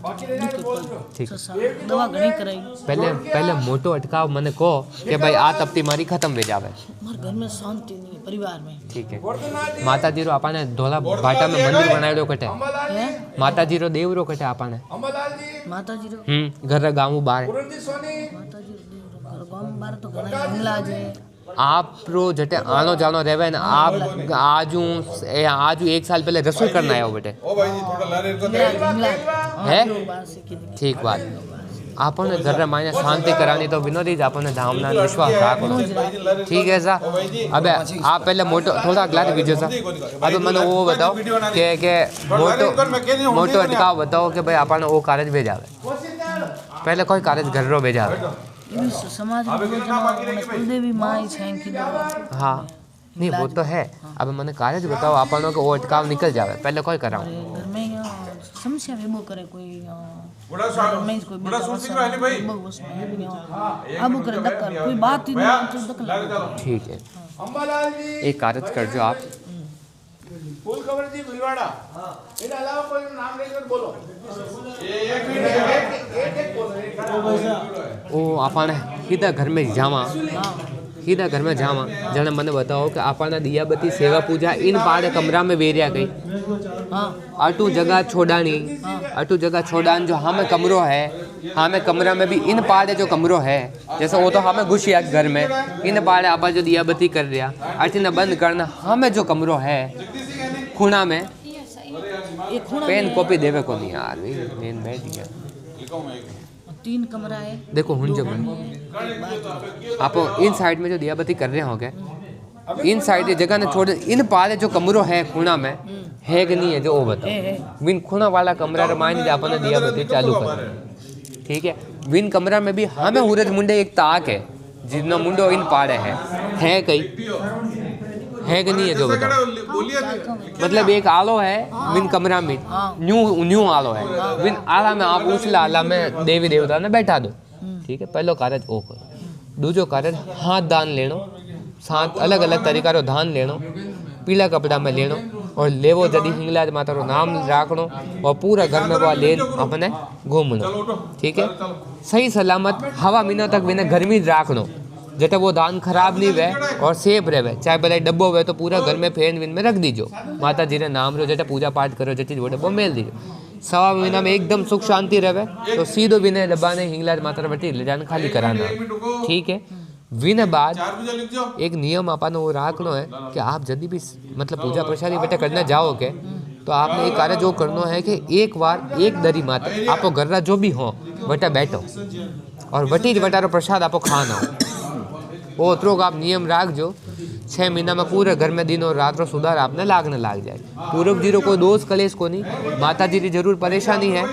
दवा घणी कराई, पहले मोटो अटकाव मने को कि भाई आ तपती मारी खत्म हो जावे, हमारे घर में शांति नहीं है परिवार में, ठीक है। माता जी रो आपने धोला भाटा में मंदिर बनायो कटे, माता जी रो देव रो कटे आपने, माता जी रो घर गाँव बाहर, माता जी रो गाँव बाहर तो घना जंगला जे, आप रो जटे आनो जानो रहवे ना, आप आजू 1 साल पहले रसोई करना आयो बेटे, ओ भाई जी थोड़ा ला रहे हो है ठीक बात, आपने घर में मायने शांति करानी तो विनोदी आपने धामना विश्वास रखो, ठीक है सा। अबे आप पहले मोटो थोड़ा अगला वीडियो सा, अब मैंने वो बताओ कि मोटो अटकाव बताओ कि भाई आपने वो कार्य भेजावे, पहले कोई कार्य घर रो भेजावे, समाज कुलदेवी माँ ही, हाँ नहीं वो तो है, अब मैंने कार्य बताओ आपने को वो अटकाव निकल जावे, पहले कोई कराओ, घर में समस्या वेबो करे कोई बड़ा सोचिंग रहने भाई अब करे दक्कल कोई बात ही नहीं तो दक्कल, ठीक है, एक कार्य कर जो आप फूल खबर जी भिलवाड़ा, इनके अलावा कोई नाम लेकर बोलो, ओ आपने सीधा घर में जावा, सीधा घर में जावा, जने मैंने बताओ कि आपने दिया बत्ती सेवा पूजा इन पाड़े कमरा में वेरिया गई, अटू जगह छोड़ानी, अटू जगह छोड़ान जो हमें कमरो है, हमें कमरा में भी इन पाड़े जो कमरो है, जैसे वो तो हमें घुसिया घर में, इन पाड़े आप जो दिया बत्ती कर दिया अर्चना बंद करना, हमें जो कमरो है खूणा में पेन कॉपी देवे को नहीं यार, मेन मैं दिया 3 कमरा है, देखो हुन जब आप इन साइड में जो दिया बत्ती कर रहे होंगे, इन साइड की जगह ने छोड़, इन पाले जो कमरो है खूणा में है कि नहीं है जो वो बताओ, विन खूणा वाला कमरा रमायन आपने दिया बत्ती चालू कर, ठीक है, विन कमरा में भी हमें हुरत मुंडे एक ताक है, जितना मुंडो इन पाड़े है कई है कि नहीं है जो बताओ, मतलब एक आलो है विन कमरा में, न्यू आलो है, विन आला में आप उछला आला में देवी देवता ने बैठा दो, ठीक है, पहलो कार्य वो करो, दूसरो कार्य हाथ दान लेनो, 7 अलग अलग तरीका रो दान लेनो, पीला कपड़ा में लेनो और लेवो जदी हिंगलाज माता रो नाम राखनो और पूरा घर में वो लेन अपने घूमनो, ठीक है, सही सलामत हवा महीना तक बिना गर्मी राखनो, जटे वो दान खराब नहीं रहे और सेफ रहे, चाहे भले डब्बो हुए तो पूरा घर में फैन विन में रख दीजो, माता जी ने नाम रो जटे पूजा पाठ करो जटे वो डब्बो मेल दीजो, 1.5 महीना में एकदम सुख शांति रहे, तो सीधो विनय डब्बा ने हिंगलाज माता बटी ले जाने खाली कराना, ठीक है। विन बाद एक नियम आपने वो राखनो है कि आप जब भी मतलब पूजा प्रसादी बेटा करने जाओगे तो आपने एक कार्य जो करना है कि एक बार एक दरी माता आपको घर जो भी हो बेटा बैठो और वटी बटारो प्रसाद आपको खाना हो, ओतरो आप नियम राखजो 6 महीना में पूरे घर में दिन और रात रो सुधार आपने लागने लाग जाए। पूरब जीरो कोई दोष कलेश को नहीं, माता जी की जरूर परेशानी है।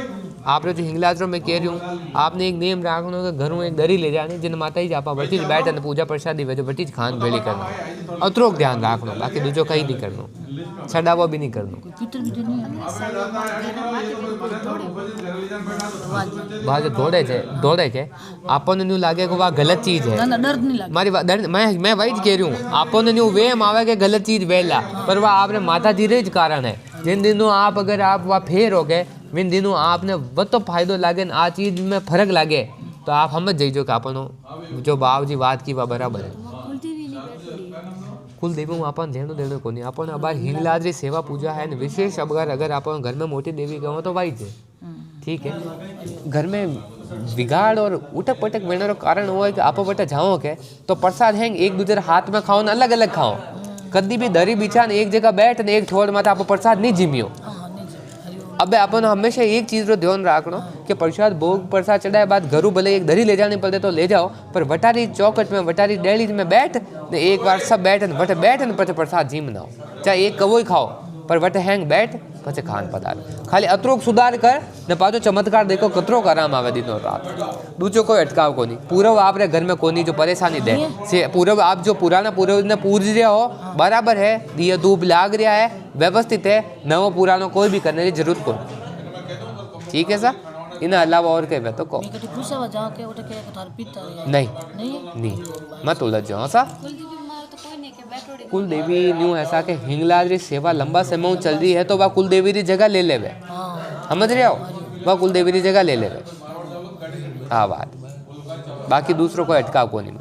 आपने जो हिंगलाज में कह रही हूँ, आपने एक नियम राखनो कि घरों एक दरी ले जानी जिन माता जी आपा बटी बैठ और पूजा प्रसादी वेजो बटी खान भेड़ी करना, अतरो ध्यान राखनो, बाकी दूजो कहीं नहीं करनो, छड़ावो भी नहीं करनो। बाज दौड़े के आपने न्यू लागे को वह गलत चीज है, दर्द नहीं लगे मारी दर्द मैं वही कह रही हूँ। आपने न्यू वेम आवे के गलत चीज वेला, पर वह आपने माता जी रे कारण है। जिन दिनों आप अगर आप वह फेर हो गए, विन दिनों आपने वो तो फायदो लागे आ चीज में फर्क लागे, तो आप समझ जाइजो कि आपनो जो बाव जी बात की वह बराबर है। कुल देवी अपन देनो देनो को नहीं, अपन अबार हिंगलाज री सेवा पूजा है विशेष। अगर अपन घर में मोटी देवी कहो तो वाई है, ठीक है। घर में बिगाड़ और उठक पटक वेने रो कारण वो है कि आप बटे जाओ के तो प्रसाद है एक दूसरे हाथ में खाओ ना अलग अलग खाओ। कभी भी दरी बिछान एक जगह बैठ ने एक ठोड़ माता आप प्रसाद नहीं जिमियो। अब अपन हमेशा एक चीज रो ध्यान रखनो कि प्रसाद भोग प्रसाद चढ़ाए बाद घरू भले एक दरी ले जानी पड़े तो ले जाओ, पर वटारी चौकट में वटारी डेली में बैठ ने एक बार सब बैठ ने पचे प्रसाद जी मनाओ, चाहे एक कवो ही खाओ, पर वटे हैंग बैठ पचे खान पदार। खाली अतरोक सुधार कर ने पाछो चमत्कार देखो कतरो आराम आवे दिनो रात। दूसरो कोई अटकाव को नहीं। पूर्व आप रे घर में कोनी जो परेशानी दे से पूर्व आप जो पुराना पूर्व ने पूज रहे हो बराबर है, दिए धूप लाग रहा है, व्यवस्थित है, नवो पुरानो कोई भी करने की जरूरत को, ठीक है सर। इन अलावा और कहे तो को नहीं मत उलझ जाओ सा। कुल देवी न्यू ऐसा कि हिंगलाज री सेवा लंबा समय चल रही है तो वह कुल देवी री जगह ले लेवे, समझ रहे हो, वह कुल देवी री जगह ले लेवे। हाँ बात, बाकी दूसरों को अटकाव को नहीं,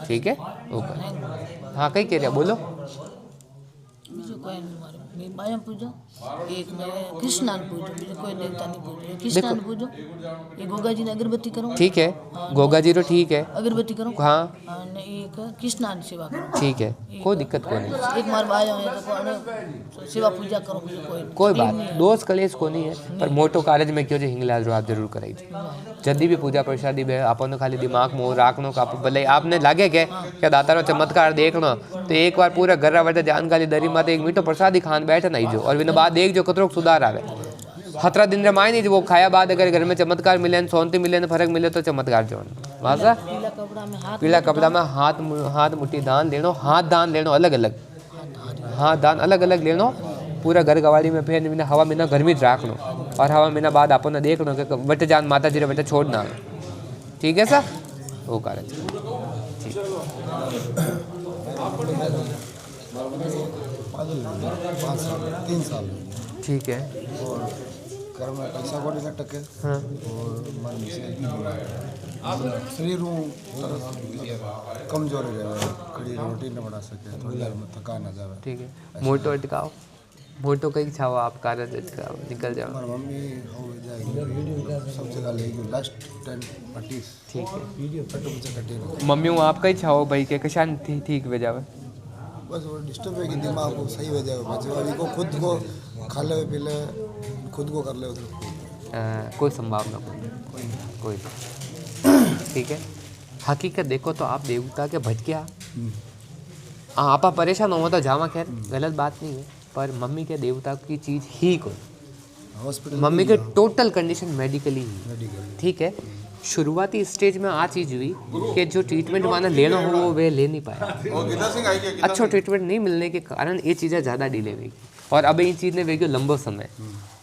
ठीक है ओके। हाँ कहीं कह रहे बोलो। बायम पूजो, एक में कृष्णान पूजो, कोई देवता नहीं पूजो, कृष्णान पूजो, एक गोगा जी ने अगरबत्ती करो, ठीक है, गोगा जी रो ठीक है, अगरबत्ती करो, हाँ, एक कृष्णान सेवा करो, ठीक है, कोई दिक्कत को नहीं। एक मार बायो है तो सेवा पूजा करो, कोई बात दोस्त कलेश को नहीं है, पर मोटो कार्य में क्यों जो हिंगलाज रो आप जरूर कराई जल्दी भी पूजा प्रसादी में आपने खाली दिमाग में राखनो का भले आपने लागे के क्या दातारो चमत्कार देखनो तो एक बार पूरा घर बैठे ध्यान खाली दरी माते एक मीठो प्रसादी खान बैठे नहीं जो, और बिना बाद देख जो कतरो सुधार आवे। 17 दिन रे माय नहीं जो वो खाया बाद अगर घर में चमत्कार मिले सोनती मिले न फर्क मिले तो चमत्कार जो वासा पीला कपड़ा में हाथ मुट्ठी दान लेनो, हाथ दान लेनो अलग अलग, हाथ दान अलग अलग लेनो, पूरा घर गवाड़ी में फिर महीना हवा महीना गर्मी राखनो, और हवा महीना बाद आपने देखनो कि बटे जान माता जी रे बटे छोड़ना, ठीक है सर वो कार्य ठीक। 3 साल ठीक है। और घर में पैसा को नहीं टके, हाँ, और मन से भी शरीर कमजोर रहे, खड़ी रोटी न बना सके, थोड़ी देर में थकान आ जाए, ठीक है। मोटो अटकाओ, मोटो कहीं छाओ आप कार्य अटकाओ निकल जाओ। मम्मी हो जाएगी सब जगह लेगी लास्ट 10-20, ठीक है, वीडियो फोटो मुझे कटे मम्मी हूँ आप कहीं छाओ भाई के कशान ठीक हो जावे, बस वो डिस्टर्ब है कि दिमाग को सही हो जाए, बच्चे को खुद को खा ले पी ले, खुद को कर ले उधर कोई संभावना कोई ठीक है। हकीकत देखो तो आप देवता के भटकिया आप परेशान हो तो जावा, खैर गलत बात नहीं है, पर मम्मी के देवता की चीज़ ही कोई हॉस्पिटल मम्मी के टोटल कंडीशन मेडिकली ही, ठीक है। शुरुआती स्टेज में आ चीज़ हुई कि जो ट्रीटमेंट माना लेना हो वो वे ले नहीं पाया, अच्छा ट्रीटमेंट नहीं मिलने के कारण ये चीज़ें ज़्यादा डिले हुई, और अब ये चीज़ ने वेगी लंबो समय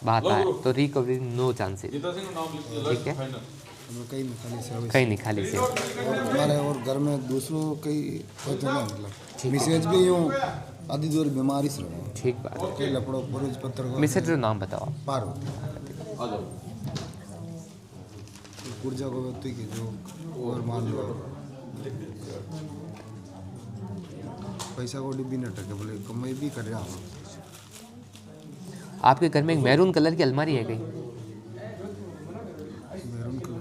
बात आए तो रिकवरी नो चांसेस, ठीक है। कहीं नहीं खाली से हमारे और घर में दूसरों कई तो नहीं, मतलब मिसेज भी यूँ आधी दूर बीमारी से रहो, ठीक बात, कई लपड़ो पुरुष पत्र मिसेज का नाम बताओ। पारो ऊर्जा को व्यक्ति की जो और मान लो पैसा को डिब्बी न टके, बोले कमाई भी कर रहा हूँ। आपके घर में एक मैरून कलर की अलमारी है कहीं? मैरून कलर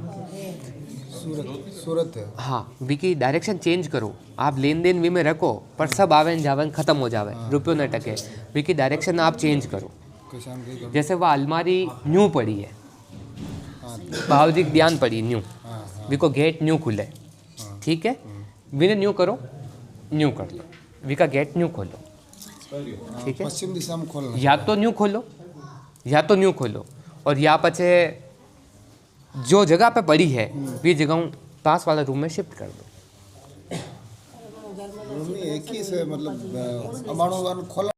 सूरत है, हाँ, विकी डायरेक्शन चेंज करो, आप लेन देन वी में रखो पर सब आवन जावन खत्म हो जावे, रुपये न टके, विकी डायरेक्शन आप चेंज करो। जैसे वह अलमारी न्यू पड़ी है, भावजी ध्यान पड़ी न्यू, विको गेट न्यू खुले, ठीक है, वीने न्यू करो, न्यू कर लो, वी का गेट न्यू खोलो, ठीक है। पश्चिम दिशा में खोलना, या तो न्यू खोलो, या तो न्यू खोलो, और या पचे जो जगह पे पड़ी है वी जगह पास वाला रूम में शिफ्ट कर दो। रूम एक ही से मतलब अमाणो खोला